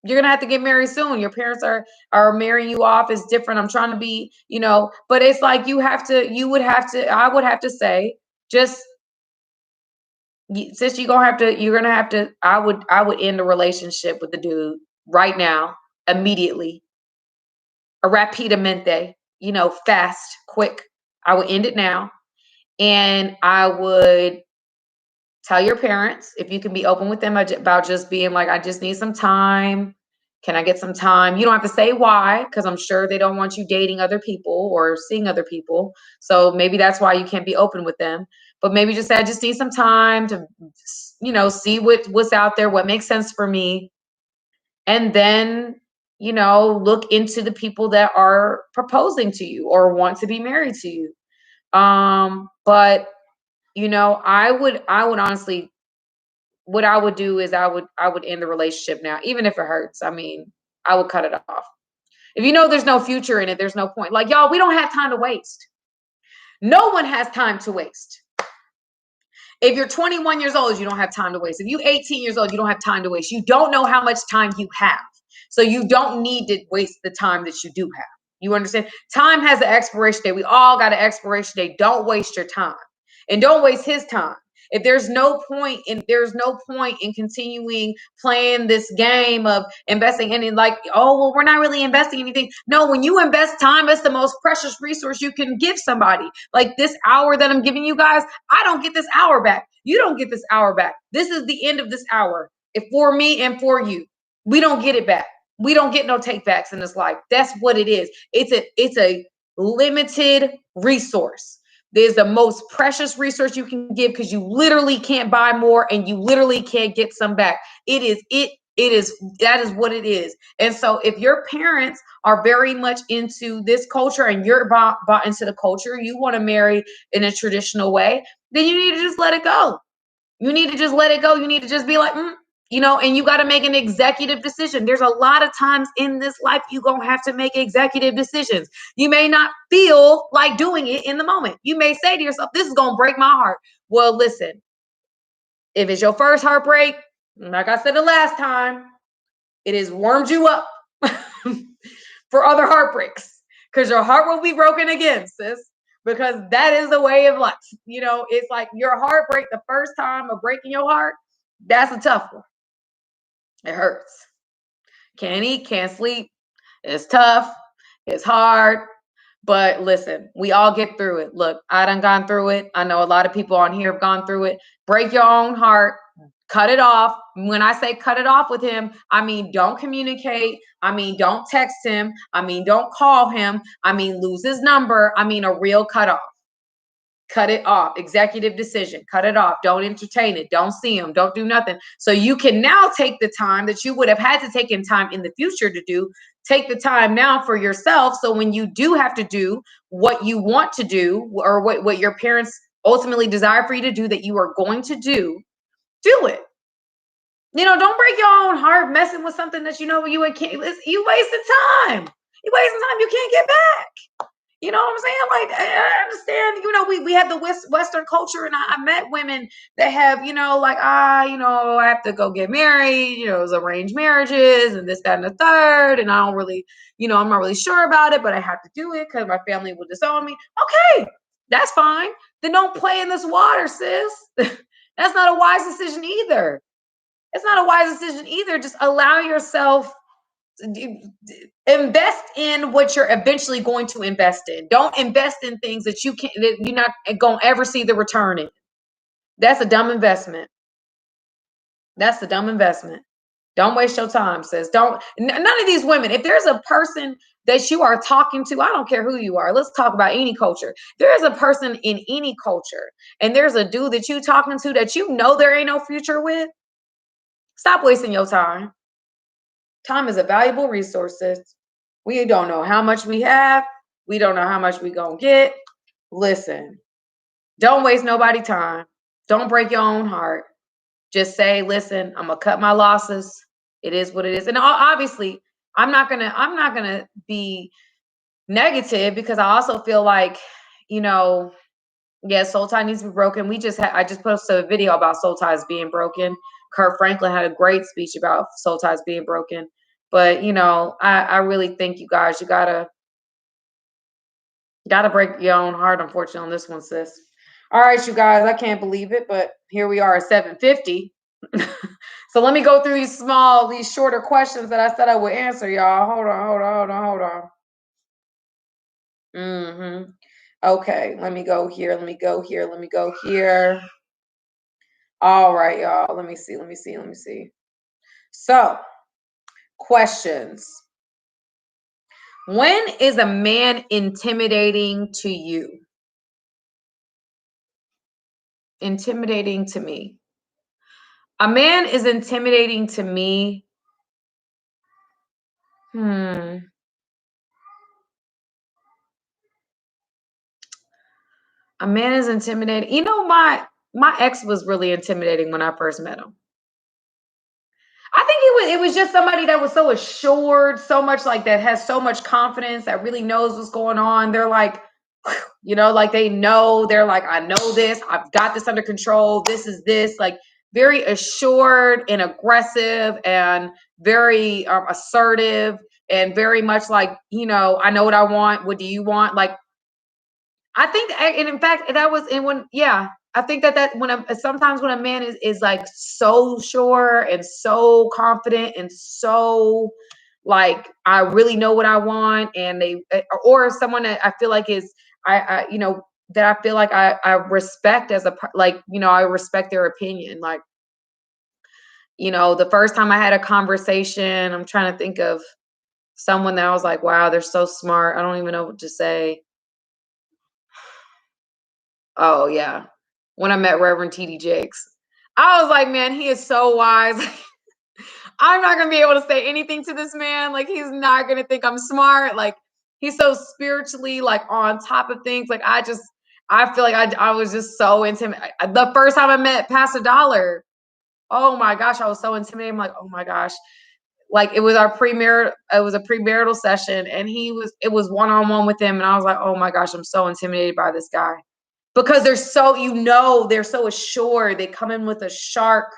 You're gonna have to get married soon. Your parents are marrying you off. It's different. I'm trying to be, but it's like I would have to say, just since you're gonna have to, I would end the relationship with the dude right now, immediately, a rapidamente, fast, quick. I would end it now, and I would tell your parents, if you can be open with them about just being like, I just need some time. Can I get some time? You don't have to say why, because I'm sure they don't want you dating other people or seeing other people. So maybe that's why you can't be open with them. But maybe just say, I just need some time to, see what's out there, what makes sense for me. And then, look into the people that are proposing to you or want to be married to you. But I would honestly, what I would do is I would end the relationship now, even if it hurts. I mean, I would cut it off. If there's no future in it, there's no point. Like, y'all, we don't have time to waste. No one has time to waste. If you're 21 years old, you don't have time to waste. If you're 18 years old, you don't have time to waste. You don't know how much time you have. So you don't need to waste the time that you do have. You understand? Time has an expiration date. We all got an expiration date. Don't waste your time. And don't waste his time. If there's no point in continuing playing this game of investing in it, like, oh, well, we're not really investing anything. No, when you invest time, it's the most precious resource you can give somebody. Like this hour that I'm giving you guys, I don't get this hour back. You don't get this hour back. This is the end of this hour for me and for you. We don't get it back. We don't get no takebacks in this life. That's what it is. It's a limited resource. There's the most precious resource you can give, because you literally can't buy more and you literally can't get some back. That is what it is. And so if your parents are very much into this culture and you're bought into the culture, you want to marry in a traditional way, then you need to just let it go. You need to just let it go. You need to just be like, and you got to make an executive decision. There's a lot of times in this life you're going to have to make executive decisions. You may not feel like doing it in the moment. You may say to yourself, this is going to break my heart. Well, listen, if it's your first heartbreak, like I said the last time, it has warmed you up for other heartbreaks, because your heart will be broken again, sis, because that is the way of life. It's like your heartbreak the first time of breaking your heart, that's a tough one. It hurts. Can't eat, can't sleep. It's tough. It's hard. But listen, we all get through it. Look, I done gone through it. I know a lot of people on here have gone through it. Break your own heart. Cut it off. When I say cut it off with him, I mean don't communicate. I mean don't text him. I mean don't call him. I mean lose his number. I mean a real cut off. Cut it off. Executive decision. Cut it off. Don't entertain it. Don't see him. Don't do nothing. So you can now take the time that you would have had to take in time in the future to do. Take the time now for yourself. So when you do have to do what you want to do, or what your parents ultimately desire for you to do that you are going to do it. Don't break your own heart messing with something that you wasting time. You wasting time you can't get back. You know what I'm saying? Like, I understand, we have the Western culture, and I met women that have, I have to go get married, it was arranged marriages and this, that, and the third. And I don't really, I'm not really sure about it, but I have to do it because my family will disown me. Okay, that's fine. Then don't play in this water, sis. That's not a wise decision either. It's not a wise decision either. Just allow yourself, invest in what you're eventually going to invest in. Don't invest in things that you're not going to ever see the return in. That's a dumb investment. That's a dumb investment. Don't waste your time, sis. None of these women, if there's a person that you are talking to, I don't care who you are. Let's talk about any culture. There is a person in any culture, and there's a dude that you talking to that there ain't no future with. Stop wasting your time. Time is a valuable resource, sis. We don't know how much we have. We don't know how much we gonna get. Listen, don't waste nobody time. Don't break your own heart. Just say, listen, I'm gonna cut my losses. It is what it is. And obviously, I'm not gonna be negative, because I also feel like, soul tie needs to be broken. I just posted a video about soul ties being broken. Kurt Franklin had a great speech about soul ties being broken. But I really think you guys, you gotta break your own heart, unfortunately, on this one, sis. All right, you guys, I can't believe it, but here we are at 7:50. So let me go through these shorter questions that I said I would answer, y'all. Hold on. Okay, let me go here. All right, y'all. Let me see. So, questions. When is a man intimidating to you? Intimidating to me. A man is intimidating to me. A man is intimidating. My ex was really intimidating when I first met him. I think it was just somebody that was so assured, so much like that has so much confidence, that really knows what's going on. They're like, like they know, they're like, I know this, I've got this under control. This is this, like very assured and aggressive and very assertive, and very much like, I know what I want. What do you want? Like, I think, and in fact, that was in when, I think that sometimes when a man is like so sure and so confident and so like, I really know what I want, and or someone that I feel like is, that I feel like I respect as I respect their opinion. Like, the first time I had a conversation, I'm trying to think of someone that I was like, wow, they're so smart. I don't even know what to say. Oh yeah. When I met Reverend T.D. Jakes, I was like, man, he is so wise. I'm not going to be able to say anything to this man. Like, he's not going to think I'm smart. Like, he's so spiritually like on top of things. Like, I feel like I was just so intimidated. The first time I met Pastor Dollar, Oh my gosh, I was so intimidated. I'm like, oh my gosh. Like it was a premarital session, and it was one-on-one with him, and I was like, oh my gosh, I'm so intimidated by this guy. Because they're so assured. They come in with a shark.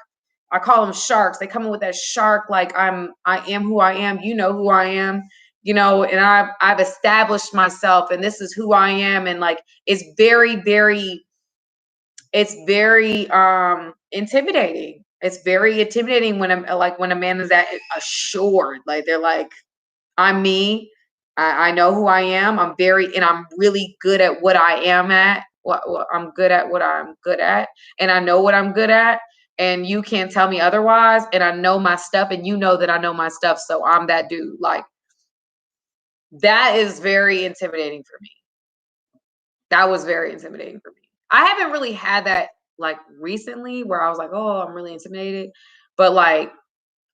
I call them sharks. They come in with that shark, like I am who I am, you know who I am, and I've established myself, and this is who I am. And like it's very intimidating. It's very intimidating when a man is that assured. Like they're like, I'm me. I know who I am. And I'm really good at what I am at. I'm good at what I'm good at. And I know what I'm good at. And you can't tell me otherwise. And I know my stuff. And you know that I know my stuff. So I'm that dude. Like, that is very intimidating for me. That was very intimidating for me. I haven't really had that like recently where I was like, oh, I'm really intimidated. But like,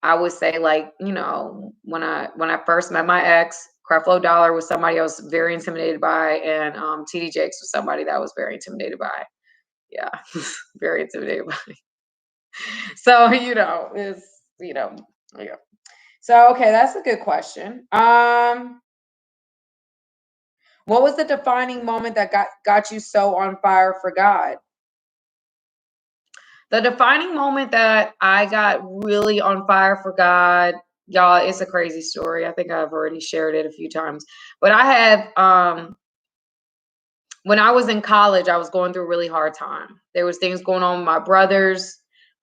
I would say, like, when I first met my ex, Creflo Dollar was somebody I was very intimidated by, and TD Jakes was somebody that I was very intimidated by. Yeah, very intimidated by. So it's yeah. So okay, that's a good question. What was the defining moment that got you so on fire for God? The defining moment that I got really on fire for God, y'all, it's a crazy story. I think I've already shared it a few times. But I have when I was in college, I was going through a really hard time. There was things going on with my brothers,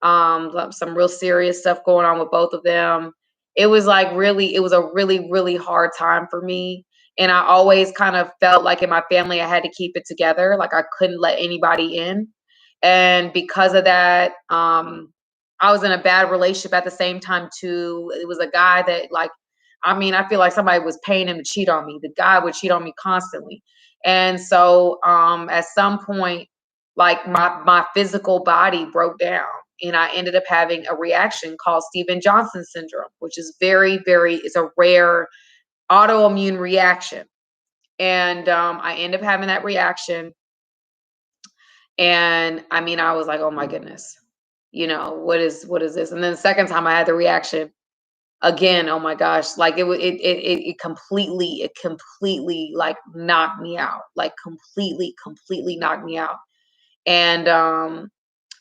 some real serious stuff going on with both of them. It was a really, really hard time for me. And I always kind of felt like in my family, I had to keep it together. Like I couldn't let anybody in. And because of that, I was in a bad relationship at the same time too. It was a guy that I feel like somebody was paying him to cheat on me. The guy would cheat on me constantly. And so at some point, like my physical body broke down, and I ended up having a reaction called Steven Johnson syndrome, which is it's a rare autoimmune reaction. And I ended up having that reaction. And I was like, oh my goodness, what is this? And then the second time I had the reaction again, oh my gosh, like it completely like knocked me out, like completely knocked me out. And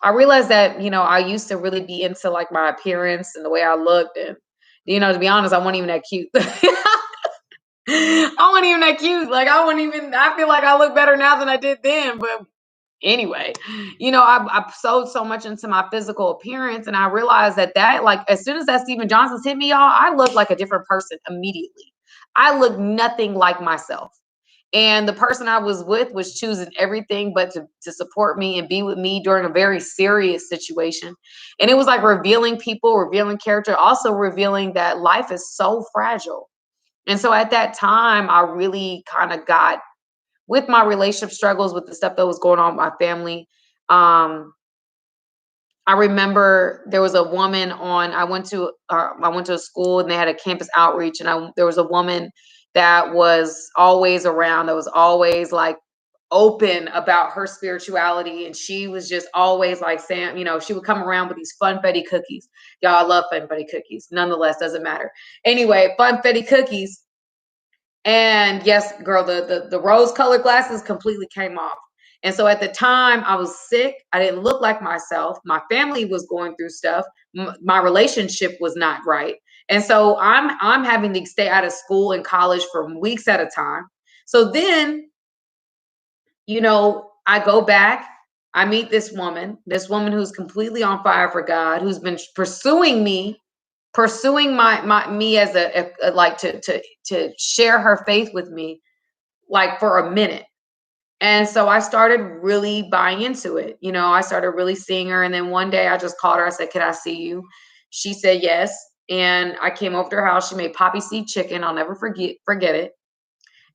I realized that, I used to really be into like my appearance and the way I looked. And, to be honest, I wasn't even that cute. I wasn't even that cute. Like I feel like I look better now than I did then. But anyway, I sewed so much into my physical appearance, and I realized that like as soon as that Steven Johnson's hit me, y'all, I looked like a different person immediately. I looked nothing like myself. And the person I was with was choosing everything but to support me and be with me during a very serious situation. And it was like revealing people, revealing character, also revealing that life is so fragile. And so at that time, I really kind of got with my relationship struggles, with the stuff that was going on with my family. I remember there was a woman I went to a school, and they had a campus outreach, and there was a woman that was always around, that was always like open about her spirituality. And she was just always like saying, she would come around with these funfetti cookies. Y'all, I love funfetti cookies. Nonetheless, doesn't matter. Anyway, funfetti cookies. And yes, girl, the rose colored glasses completely came off. And so at the time I was sick. I didn't look like myself. My family was going through stuff. My relationship was not right. And so I'm having to stay out of school and college for weeks at a time. So then, I go back, I meet this woman who's completely on fire for God, who's been pursuing my me as like to share her faith with me, like for a minute. And so I started really buying into it. I started really seeing her. And then one day I just called her. I said, can I see you? She said yes. And I came over to her house. She made poppy seed chicken. I'll never forget it.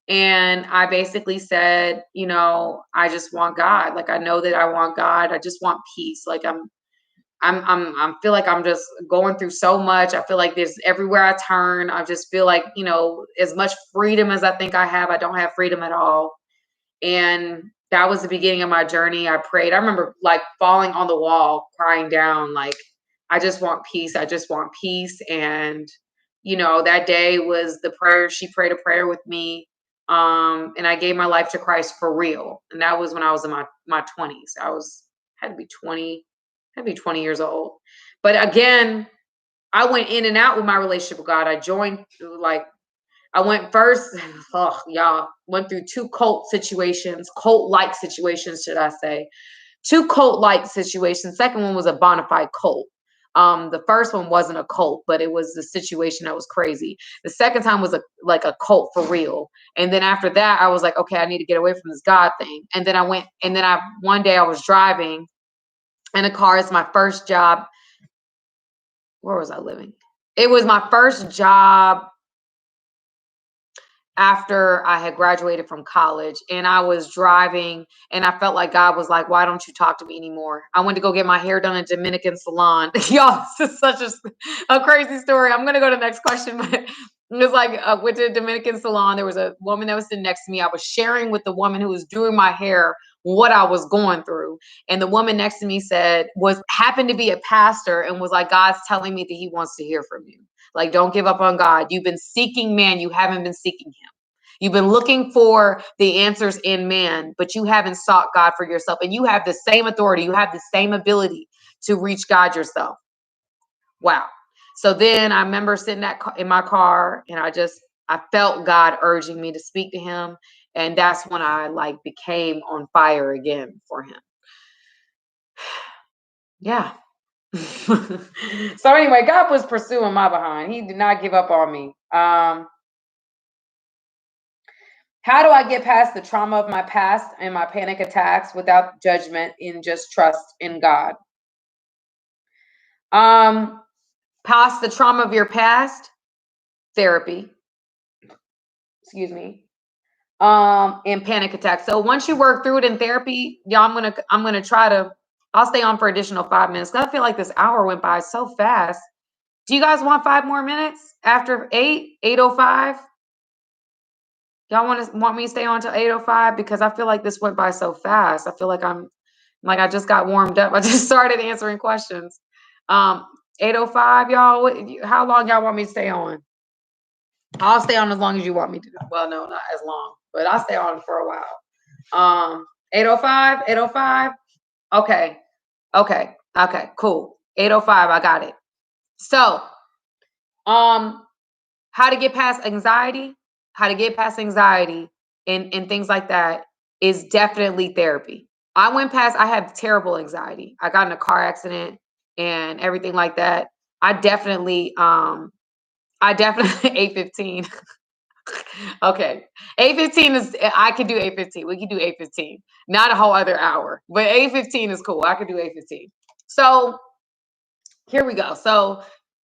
And I basically said, I just want God. Like I know that I want God. I just want peace. Like I feel like I'm just going through so much. I feel like there's everywhere I turn. I just feel like, as much freedom as I think I have, I don't have freedom at all. And that was the beginning of my journey. I prayed. I remember like falling on the wall, crying down, like I just want peace. I just want peace. And, that day was the prayer. She prayed a prayer with me. And I gave my life to Christ for real. And that was when I was in my 20s. Had to be 20 years old. But again, I went in and out with my relationship with God. I joined, I went first, y'all, went through two cult-like situations, should I say. Two cult-like situations. Second one was a bona fide cult. The first one wasn't a cult, but it was a situation that was crazy. The second time was like a cult for real. And then after that, I was like, okay, I need to get away from this God thing. And then one day I was driving in a car. It's my first job. Where was I living? It was my first job after I had graduated from college, and I was driving, and I felt like God was like, why don't you talk to me anymore? I went to go get my hair done at a Dominican salon. Y'all, this is such a crazy story. I'm going to go to the next question, but it was like with the Dominican salon, there was a woman that was sitting next to me. I was sharing with the woman who was doing my hair what I was going through. And the woman next to me happened to be a pastor and was like, God's telling me that he wants to hear from you. Like, don't give up on God. You've been seeking man. You haven't been seeking him. You've been looking for the answers in man, but you haven't sought God for yourself. And you have the same authority. You have the same ability to reach God yourself. Wow. So then I remember sitting in my car, and I felt God urging me to speak to him. And that's when I became on fire again for him. Yeah. So anyway, God was pursuing my behind. He did not give up on me. How do I get past the trauma of my past and my panic attacks without judgment and just trust in God? Past the trauma of your past, therapy. Excuse me. And panic attacks. So once you work through it in therapy, y'all, I'm gonna try to. I'll stay on for additional 5 minutes. I feel like this hour went by so fast. Do you guys want 5 more minutes after 8:05? Y'all want me to stay on till 8:05? Because I feel like this went by so fast. I feel like I just got warmed up. I just started answering questions. 8:05, y'all. How long y'all want me to stay on? I'll stay on as long as you want me to. Well, no, not as long, but I'll stay on for a while. 8:05, 8:05. Okay, cool. 8:05, I got it. So, how to get past anxiety? How to get past anxiety and things like that is definitely therapy. I have terrible anxiety. I got in a car accident and everything like that. I definitely 8:15. Okay. 8:15 I could do 8:15. We could do 8:15. Not a whole other hour, but 8:15 is cool. I could do 8:15. So here we go. So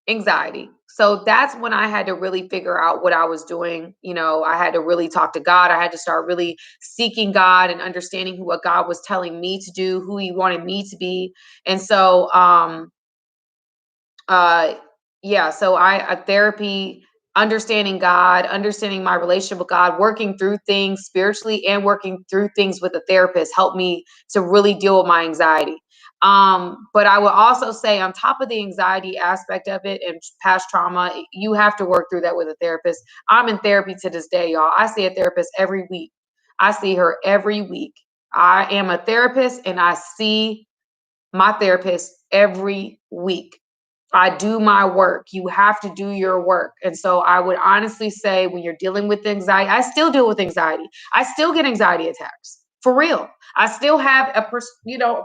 anxiety. So that's when I had to really figure out what I was doing. I had to really talk to God. I had to start really seeking God and understanding what God was telling me to do, who he wanted me to be. And so, so therapy, understanding God, understanding my relationship with God, working through things spiritually and working through things with a therapist helped me to really deal with my anxiety. But I would also say on top of the anxiety aspect of it and past trauma, you have to work through that with a therapist. I'm in therapy to this day, y'all. I see a therapist every week. I see her every week. I am a therapist and I see my therapist every week. I do my work. You have to do your work. And so I would honestly say when you're dealing with anxiety, I still deal with anxiety. I still get anxiety attacks. For real. I still have a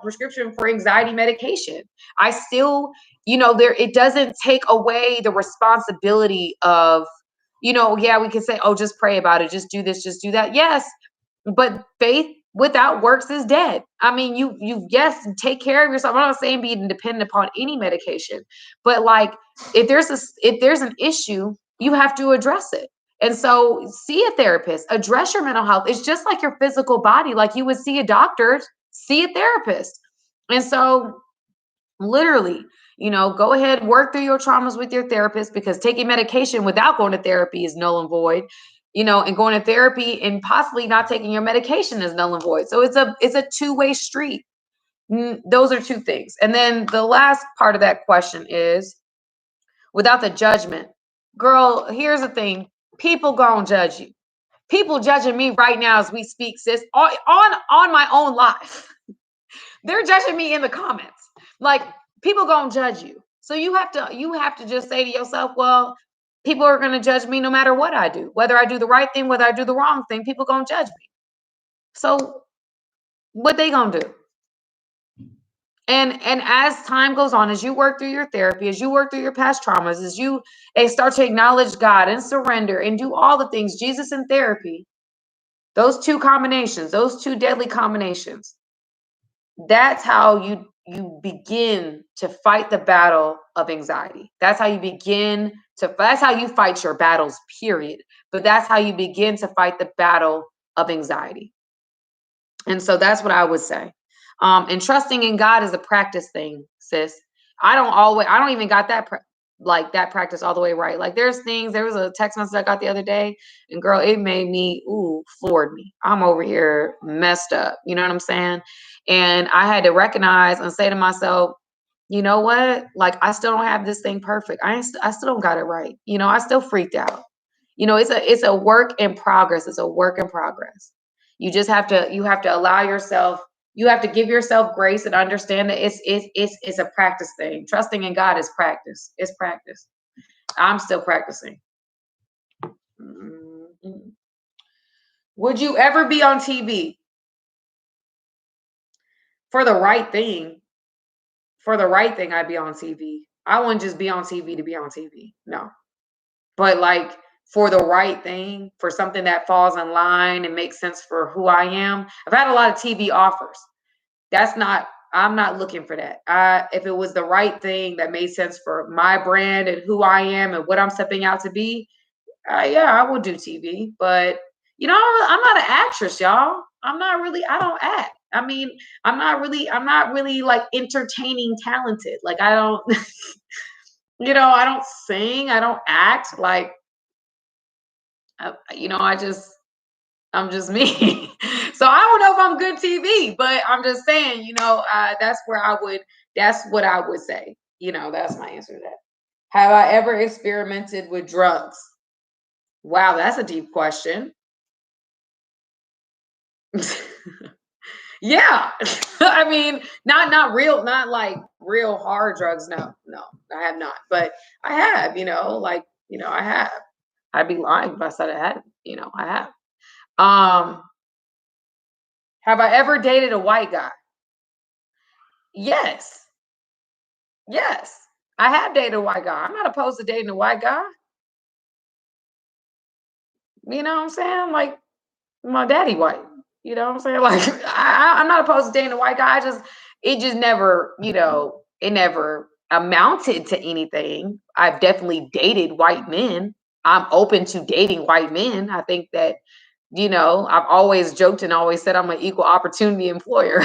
prescription for anxiety medication. I still, it doesn't take away the responsibility of, we can say, oh, just pray about it. Just do this, just do that. Yes. But faith without works is dead. I mean, yes, take care of yourself. I'm not saying be dependent upon any medication, but if there's an issue, you have to address it. And so see a therapist, address your mental health. It's just like your physical body. Like you would see a doctor, see a therapist. And so literally, go ahead, work through your traumas with your therapist, because taking medication without going to therapy is null and void, and going to therapy and possibly not taking your medication is null and void. So it's a two-way street. Those are two things. And then the last part of that question is, without the judgment. Girl, here's the thing. People gonna judge you. People judging me right now as we speak, sis, on my own life. They're judging me in the comments. Like, people gonna judge you. So you have to just say to yourself, well, people are gonna judge me no matter what I do. Whether I do the right thing, whether I do the wrong thing, people gonna judge me. So what they gonna do? And as time goes on, as you work through your therapy, as you work through your past traumas, as you start to acknowledge God and surrender and do all the things, Jesus and therapy, those two combinations, those two deadly combinations, that's how you begin to fight the battle of anxiety. That's how you begin to, that's how you fight your battles, period. But that's how you begin to fight the battle of anxiety. And so that's what I would say. And trusting in God is a practice thing, sis. I don't even got that that practice all the way right. Like, there was a text message I got the other day, and girl, it made me, floored me. I'm over here messed up. You know what I'm saying? And I had to recognize and say to myself, you know what? Like, I still don't have this thing perfect. I still don't got it right. I still freaked out. It's a work in progress. It's a work in progress. You have to allow yourself, you have to give yourself grace and understand that it's a practice thing. Trusting in God is practice. It's practice. I'm still practicing. Mm-hmm. Would you ever be on TV for the right thing? For the right thing, I'd be on TV. I wouldn't just be on TV to be on TV. No. But like, for the right thing, for something that falls in line and makes sense for who I am. I've had a lot of TV offers. I'm not looking for that. If it was the right thing that made sense for my brand and who I am and what I'm stepping out to be, yeah, I will do TV. But I'm not an actress, y'all. I don't act. I mean, I'm not really like entertaining talented. Like, I don't, I don't sing, I don't act. Like, I'm just me. So I don't know if I'm good TV, but I'm just saying, that's what I would say. That's my answer to that. Have I ever experimented with drugs? Wow, that's a deep question. Yeah. I mean, not like real hard drugs. No, I have not. But I have, I have. I'd be lying if I said I hadn't, I have. Have I ever dated a white guy? Yes. Yes. I have dated a white guy. I'm not opposed to dating a white guy. You know what I'm saying? Like, my daddy white. You know what I'm saying? Like, I'm not opposed to dating a white guy. It just never, it never amounted to anything. I've definitely dated white men. I'm open to dating white men. I think that, I've always joked and always said I'm an equal opportunity employer.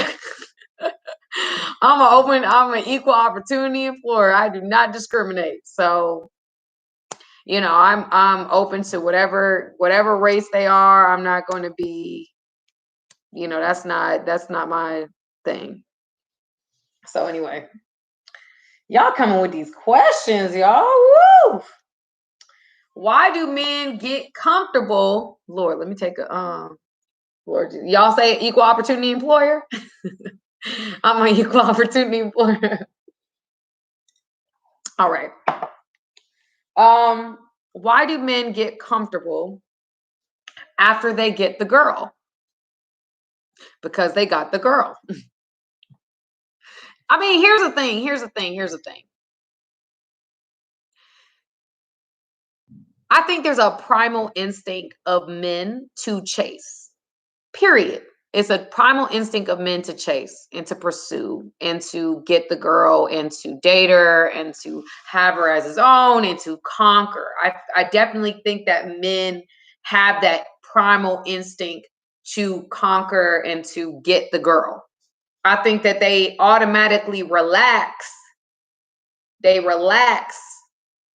I'm an equal opportunity employer. I do not discriminate. So, I'm open to whatever race they are. I'm not going to be, that's not my thing. So anyway, y'all coming with these questions, y'all. Woo! Why do men get comfortable? Lord, let me take a Lord, y'all say equal opportunity employer? I'm an equal opportunity employer. All right. Why do men get comfortable after they get the girl? Because they got the girl. I mean, here's the thing. I think there's a primal instinct of men to chase. Period. It's a primal instinct of men to chase and to pursue and to get the girl and to date her and to have her as his own and to conquer. I definitely think that men have that primal instinct to conquer and to get the girl. I think that they automatically relax. They relax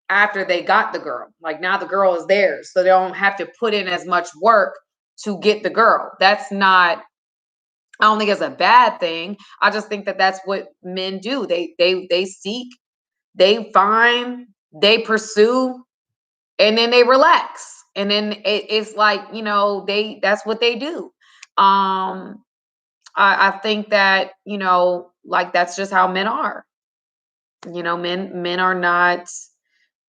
after they got the girl. Like, now the girl is theirs, so they don't have to put in as much work to get the girl. That's not I don't think it's a bad thing. I just think that that's what men do. They seek, they find, they pursue, and then they relax. And then it's like, you know, that's what they do. I think that, you know, like that's just how men are. You know, men are not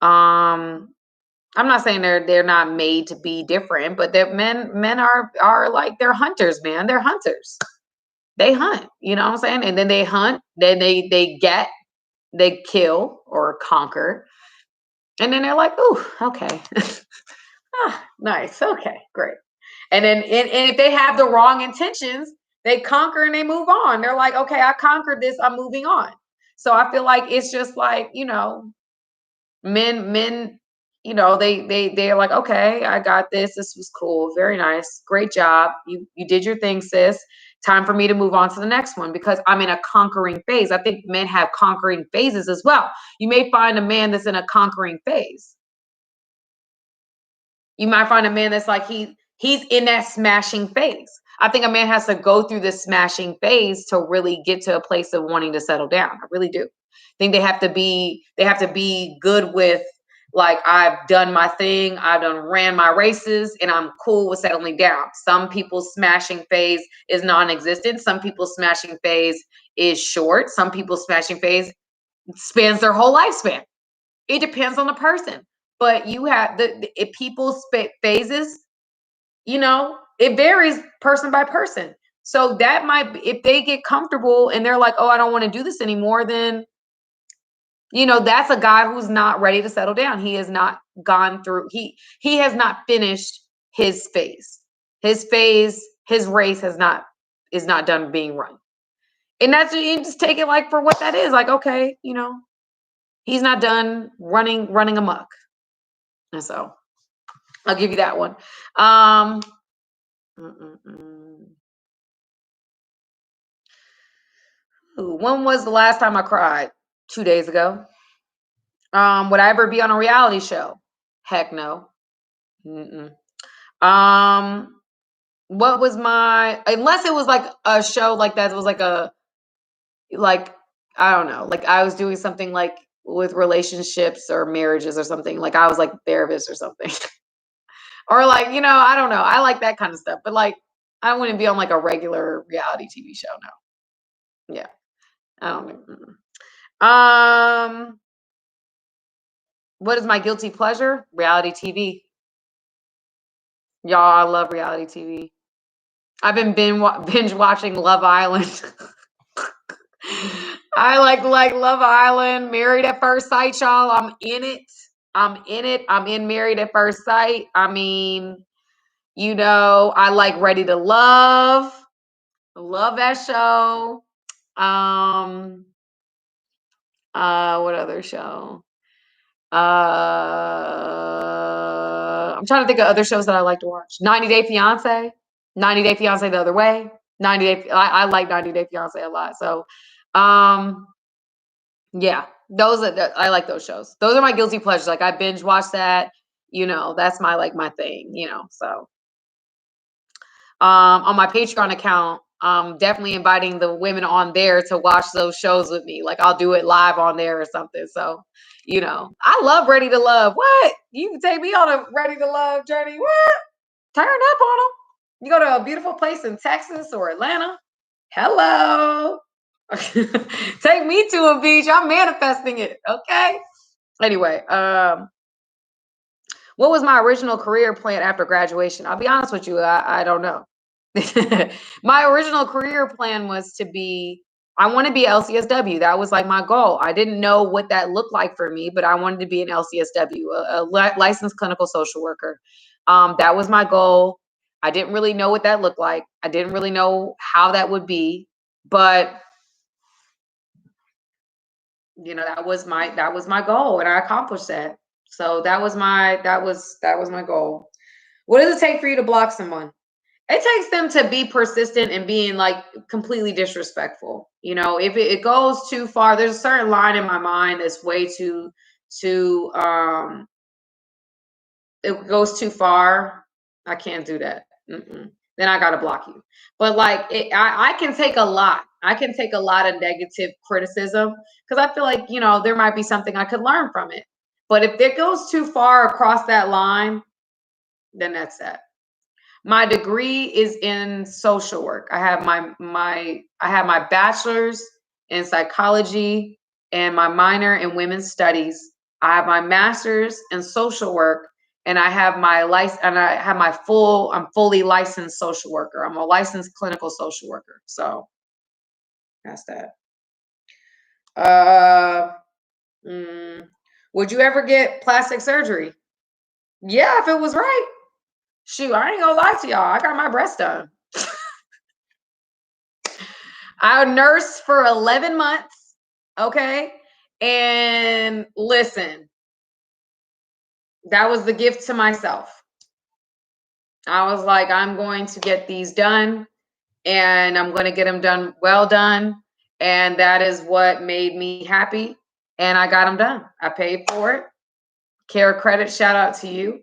I'm not saying they're not made to be different, but that men are like they're hunters, man. They're hunters. They hunt, you know what I'm saying? And then they hunt, then they kill or conquer. And then they're like, "Ooh, okay." Ah, nice. Okay, great. And then and if they have the wrong intentions, they conquer and they move on. They're like, "Okay, I conquered this. I'm moving on." So I feel like it's just like, you know, men, you know, they're like, okay, I got this. This was cool. Very nice. Great job. You did your thing, sis. Time for me to move on to the next one because I'm in a conquering phase. I think men have conquering phases as well. You may find a man that's in a conquering phase. You might find a man that's like he's in that smashing phase. I think a man has to go through this smashing phase to really get to a place of wanting to settle down. I really do. I think they have to be good with, like, I've done my thing, I've done ran my races, and I'm cool with settling down. Some people's smashing phase is non-existent. Some people's smashing phase is short. Some people's smashing phase spans their whole lifespan. It depends on the person. But you have if people's phases, you know, it varies person by person. So that might be, if they get comfortable and they're like, oh, I don't want to do this anymore, then, you know, that's a guy who's not ready to settle down. He has not gone through, he has not finished his phase. His phase, his race is not done being run. And that's, you just take it like for what that is. Like, okay, you know, he's not done running amok. And so I'll give you that one. Um, when was the last time I cried? 2 days ago. Would I ever be on a reality show? Heck no. Mm-mm. Um, what was my, unless it was like a show like that, it was like like, I don't know, like I was doing something like with relationships or marriages or something. Like I was like therapist or something. Or like, you know, I don't know. I like that kind of stuff. But like I wouldn't be on like a regular reality TV show. No. Yeah. I don't think. Um, what is my guilty pleasure? Reality TV. Y'all, I love reality TV. I've been binge watching Love Island. I like Love Island, Married at First Sight, y'all. I'm in it. I'm in it. I'm in Married at First Sight. I mean, you know, I like Ready to Love. Love that show. Um, what other show? I'm trying to think of other shows that I like to watch. 90 Day Fiance, 90 Day Fiance the other way. 90 Day. I like 90 Day Fiance a lot. So, um, yeah, I like those shows. Those are my guilty pleasures. Like I binge watch that. You know, that's my like my thing. You know, so on my Patreon account, definitely inviting the women on there to watch those shows with me. Like I'll do it live on there or something. So, you know, I love Ready to Love. What? You can take me on a Ready to Love journey. What? Turn up on them. You go to a beautiful place in Texas or Atlanta. Hello. Take me to a beach. I'm manifesting it. Okay. Anyway, what was my original career plan after graduation? I'll be honest with you, I don't know. My original career plan was to be, I want to be LCSW. That was like my goal. I didn't know what that looked like for me, but I wanted to be an LCSW, a licensed clinical social worker. That was my goal. I didn't really know what that looked like. I didn't really know how that would be, but you know, that was my goal and I accomplished that. So that was my goal. What does it take for you to block someone? It takes them to be persistent and being like completely disrespectful. You know, if it goes too far, there's a certain line in my mind that's way too it goes too far. I can't do that. Mm-mm. then I gotta block you. But like, I can take a lot. I can take a lot of negative criticism because I feel like, there might be something I could learn from it. But if it goes too far across that line, then that's that. My degree is in social work. I have my bachelor's in psychology and my minor in women's studies. I have my master's in social work, and I have my license, and I have I'm fully licensed social worker. I'm a licensed clinical social worker. So that's that. Uh, mm, would you ever get plastic surgery? Yeah, if it was right. Shoot, I ain't gonna lie to y'all. I got my breast done. I nursed for 11 months. Okay. And listen, that was the gift to myself. I was like, I'm going to get these done, and I'm going to get them done well done. And that is what made me happy. And I got them done. I paid for it. Care Credit, shout out to you.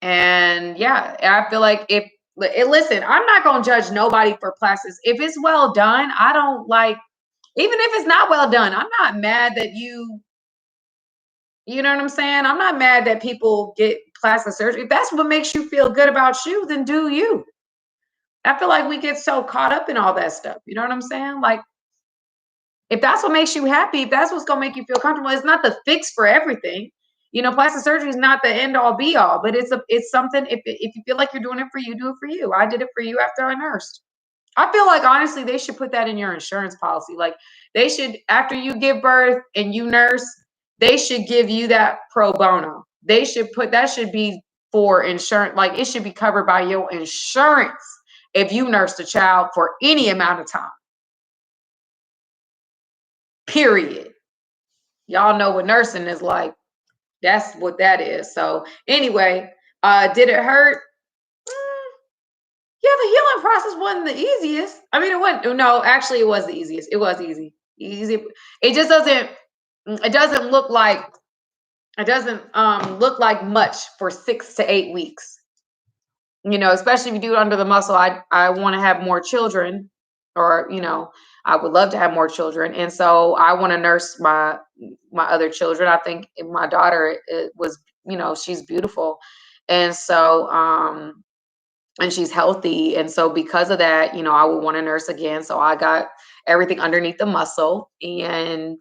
And yeah, I feel like listen, I'm not going to judge nobody for plastics. If it's well done, I don't like, even if it's not well done, I'm not mad that you know what I'm saying? I'm not mad that people get plastic surgery. If that's what makes you feel good about you, then do you. I feel like we get so caught up in all that stuff. You know what I'm saying? Like, if that's what makes you happy, if that's what's gonna make you feel comfortable, it's not the fix for everything. Plastic surgery is not the end all be all, but it's something. If you feel like you're doing it for you, do it for you. I did it for you after I nursed. I feel like honestly, they should put that in your insurance policy. Like, they should, after you give birth and you nurse, they should give you that pro bono. They should put that should be for insurance. Like, it should be covered by your insurance if you nursed a child for any amount of time. Period. Y'all know what nursing is like. That's what that is. So anyway, did it hurt? Yeah, the healing process wasn't the easiest. I mean, it wasn't. No, actually, it was the easiest. It was easy. Easy. It just doesn't. It doesn't look like. It doesn't look like much for 6 to 8 weeks. Especially if you do it under the muscle. I want to have more children, or I would love to have more children, and so I want to nurse my other children. I think my daughter, it was, she's beautiful, and so and she's healthy. And so because of that, I would want to nurse again. So I got everything underneath the muscle, and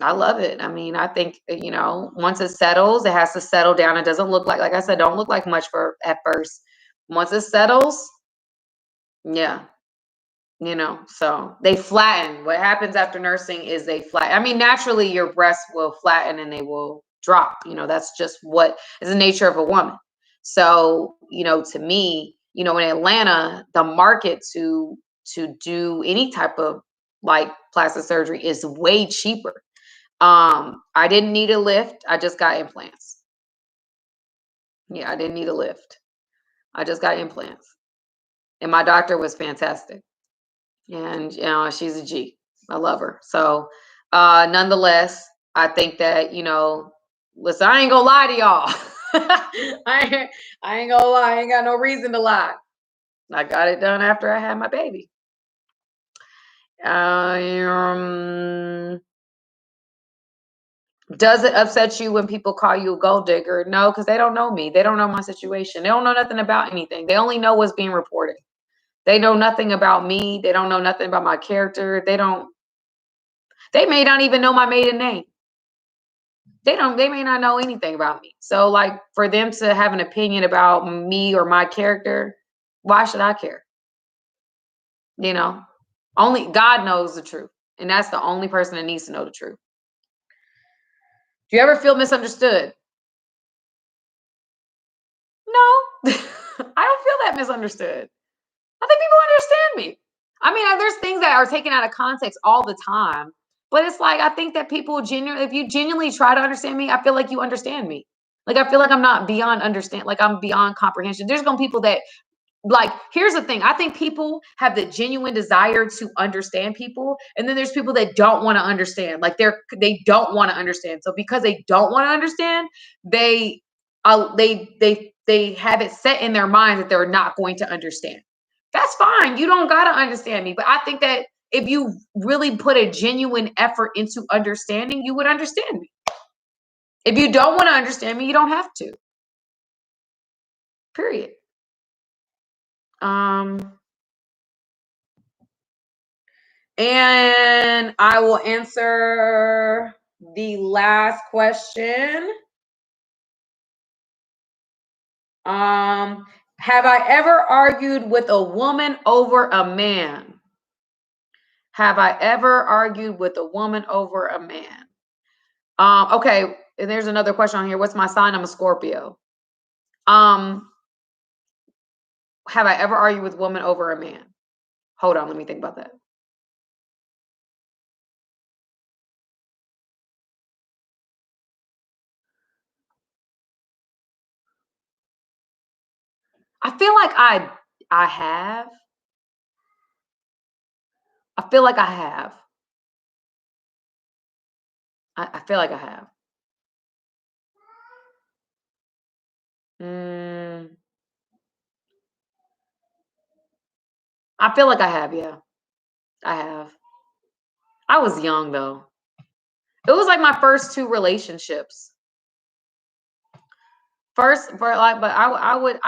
I love it. I mean, I think, once it settles, it has to settle down. It doesn't look like I said, don't look like much for at first. Once it settles, yeah, so they flatten. What happens after nursing is they flatten. I mean, naturally your breasts will flatten and they will drop. That's just what is the nature of a woman. So, to me, in Atlanta, the market to do any type of like plastic surgery is way cheaper. I didn't need a lift. I just got implants. Yeah, I didn't need a lift. I just got implants. And my doctor was fantastic. And she's a G. I love her. So nonetheless, I think that, listen, I ain't gonna lie to y'all. I ain't gonna lie. I ain't got no reason to lie. I got it done after I had my baby. Does it upset you when people call you a gold digger? No, because they don't know me. They don't know my situation. They don't know nothing about anything. They only know what's being reported. They know nothing about me. They don't know nothing about my character. They may not even know my maiden name. They may not know anything about me. So like, for them to have an opinion about me or my character, why should I care? Only God knows the truth. And that's the only person that needs to know the truth. Do you ever feel misunderstood? No, I don't feel that misunderstood. I think people understand me. I mean, there's things that are taken out of context all the time, but it's like, I think that people genuinely, if you genuinely try to understand me, I feel like you understand me. Like, I feel like I'm not beyond understand, like I'm beyond comprehension. There's gonna be people that, like, here's the thing. I think people have the genuine desire to understand people, and then there's people that don't want to understand. Like, they don't want to understand. So because they don't want to understand, they they have it set in their mind that they're not going to understand. That's fine. You don't gotta understand me. But I think that if you really put a genuine effort into understanding, you would understand me. If you don't want to understand me, you don't have to. Period. And I will answer the last question. Have I ever argued with a woman over a man? Have I ever argued with a woman over a man? Okay, and there's another question on here. What's my sign? I'm a Scorpio. Have I ever argued with a woman over a man? Hold on, let me think about that. I feel like I have. I feel like I have. I feel like I have. I feel like I have, yeah. I have. I was young though. It was like my first two relationships. First, but I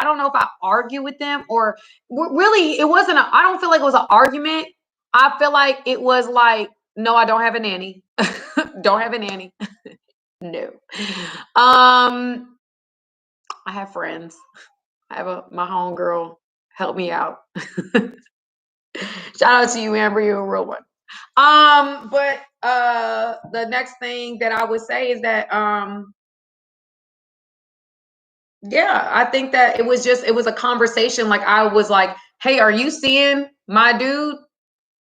don't know if I argue with them or really it wasn't I don't feel like it was an argument. I feel like it was like, no, I don't have a nanny. Don't have a nanny. No. I have friends. I have my homegirl help me out. Shout out to you, Amber, you're a real one. But the next thing that I would say is that yeah, I think that it was a conversation. Like I was like, hey, are you seeing my dude?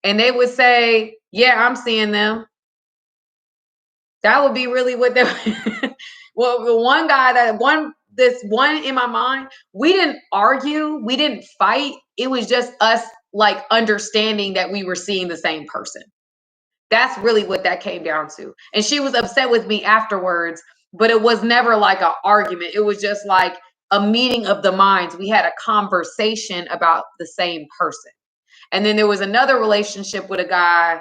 And they would say, yeah, I'm seeing them. That would be really what they well, the one guy this one in my mind, we didn't argue, we didn't fight. It was just us like understanding that we were seeing the same person. That's really what that came down to. And she was upset with me afterwards, but it was never like an argument. It was just like a meeting of the minds. We had a conversation about the same person. And then there was another relationship with a guy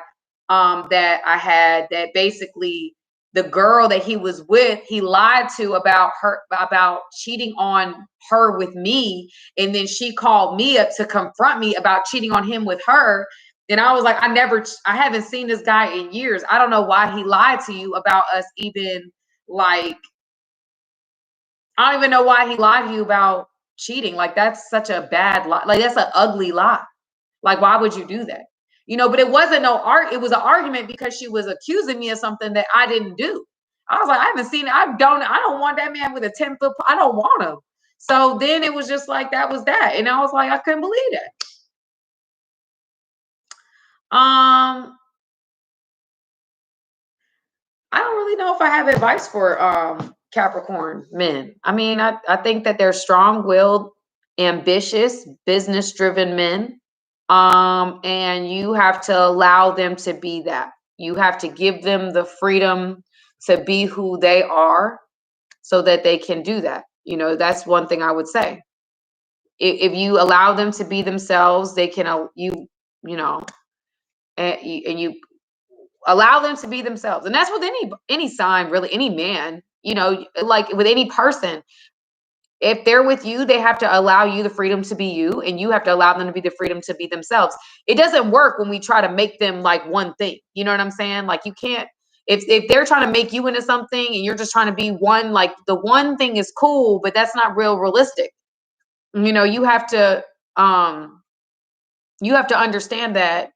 that I had that basically the girl that he was with, he lied to about cheating on her with me. And then she called me up to confront me about cheating on him with her. And I was like, I haven't seen this guy in years. I don't know why he lied to you about us even like, I don't even know why he lied to you about cheating. Like, that's such a bad lie. Like, that's an ugly lie. Like, why would you do that? But it wasn't no art. It was an argument because she was accusing me of something that I didn't do. I was like, I haven't seen it. I don't want that man with a 10-foot. I don't want him. So then it was just like, that was that. And I was like, I couldn't believe that. I don't really know if I have advice for Capricorn men. I mean, I think that they're strong-willed, ambitious, business-driven men. And you have to allow them to be that. You have to give them the freedom to be who they are so that they can do that. That's one thing I would say. If you allow them to be themselves, they can, and you allow them to be themselves. And that's with any sign, really, any man, like with any person. If they're with you, they have to allow you the freedom to be you, and you have to allow them to be the freedom to be themselves. It doesn't work when we try to make them like one thing. You know what I'm saying? Like, you can't, if they're trying to make you into something and you're just trying to be one, like the one thing is cool, but that's not realistic. You have to understand that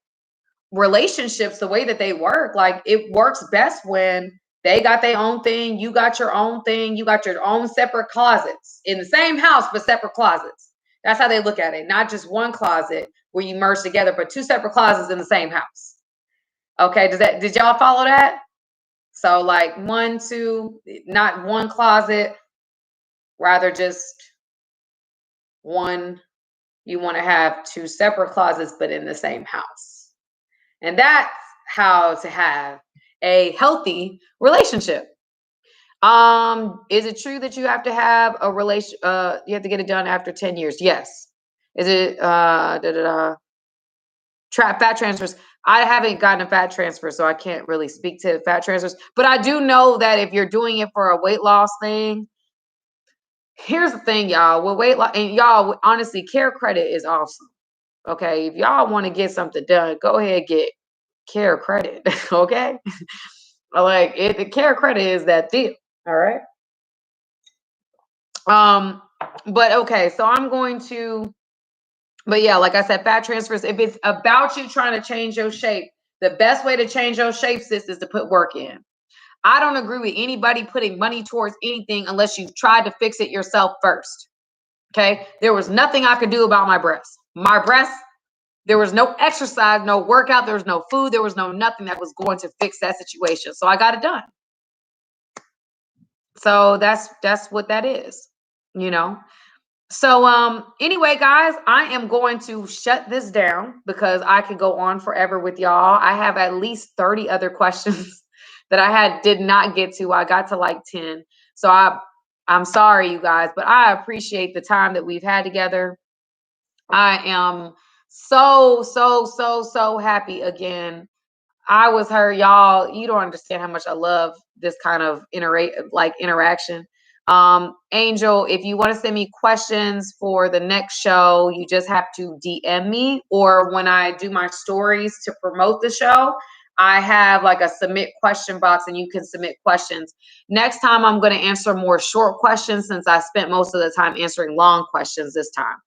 relationships, the way that they work, like it works best when they got their own thing, you got your own thing, you got your own separate closets in the same house, but separate closets. That's how they look at it. Not just one closet where you merge together, but two separate closets in the same house. Okay, did y'all follow that? So like one, two, not one closet, rather just one. You want to have two separate closets, but in the same house. And that's how to have a healthy relationship. Is it true that you have to have a relation? You have to get it done after 10 years? Yes. Is it fat transfers? I haven't gotten a fat transfer, so I can't really speak to fat transfers. But I do know that if you're doing it for a weight loss thing, here's the thing, y'all. With weight loss, and y'all, honestly, Care Credit is awesome. Okay, if y'all want to get something done, go ahead, get Care Credit. Okay, like the Care Credit is that deal. All right. But okay, so I'm going to, but yeah, like I said, fat transfers, if it's about you trying to change your shape, the best way to change your shape, sis, is to put work in. I don't agree with anybody putting money towards anything unless you've tried to fix it yourself first. Okay. There was nothing I could do about my breasts. My breasts, there was no exercise, no workout, there was no food, there was no nothing that was going to fix that situation. So I got it done. So that's what that is, you know. So anyway, guys, I am going to shut this down because I could go on forever with y'all. I have at least 30 other questions that I did not get to. I got to like 10. So I'm sorry, you guys, but I appreciate the time that we've had together. I am so happy again. I was her, y'all. You don't understand how much I love this kind of interaction. Angel, if you want to send me questions for the next show, you just have to DM me, or when I do my stories to promote the show, I have like a submit question box and you can submit questions. Next time I'm going to answer more short questions since I spent most of the time answering long questions this time.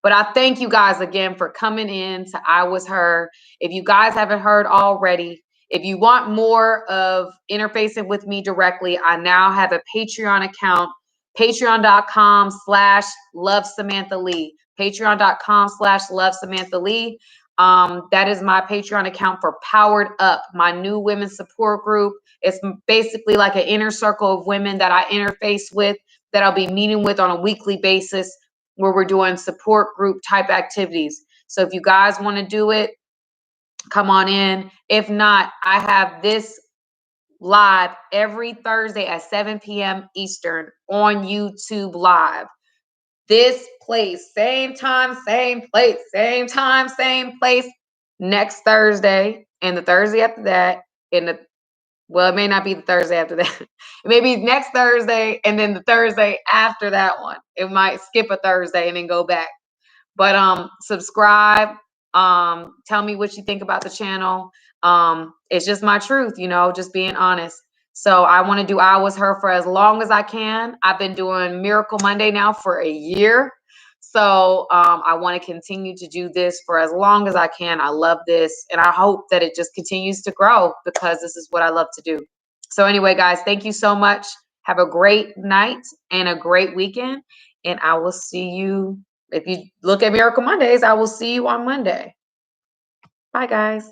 But I thank you guys again for coming in to I Was Her. If you guys haven't heard already, if you want more of interfacing with me directly, I now have a Patreon account, patreon.com/love Samantha Lee. Patreon.com/love Samantha Lee. That is my Patreon account for Powered Up, my new women's support group. It's basically like an inner circle of women that I interface with, that I'll be meeting with on a weekly basis, where we're doing support group type activities. So if you guys want to do it, come on in. If not, I have this live every Thursday at 7 p.m. Eastern on YouTube Live. This place, same time, same place, same time, same place, next Thursday, and the Thursday after that, well, it may not be the Thursday after that. It may be next Thursday and then the Thursday after that one. It might skip a Thursday and then go back. But subscribe. Tell me what you think about the channel. It's just my truth, just being honest. So I want to do I Was Her for as long as I can. I've been doing Miracle Monday now for a year. So I want to continue to do this for as long as I can. I love this, and I hope that it just continues to grow because this is what I love to do. So anyway, guys, thank you so much. Have a great night and a great weekend, and I will see you. If you look at Miracle Mondays, I will see you on Monday. Bye, guys.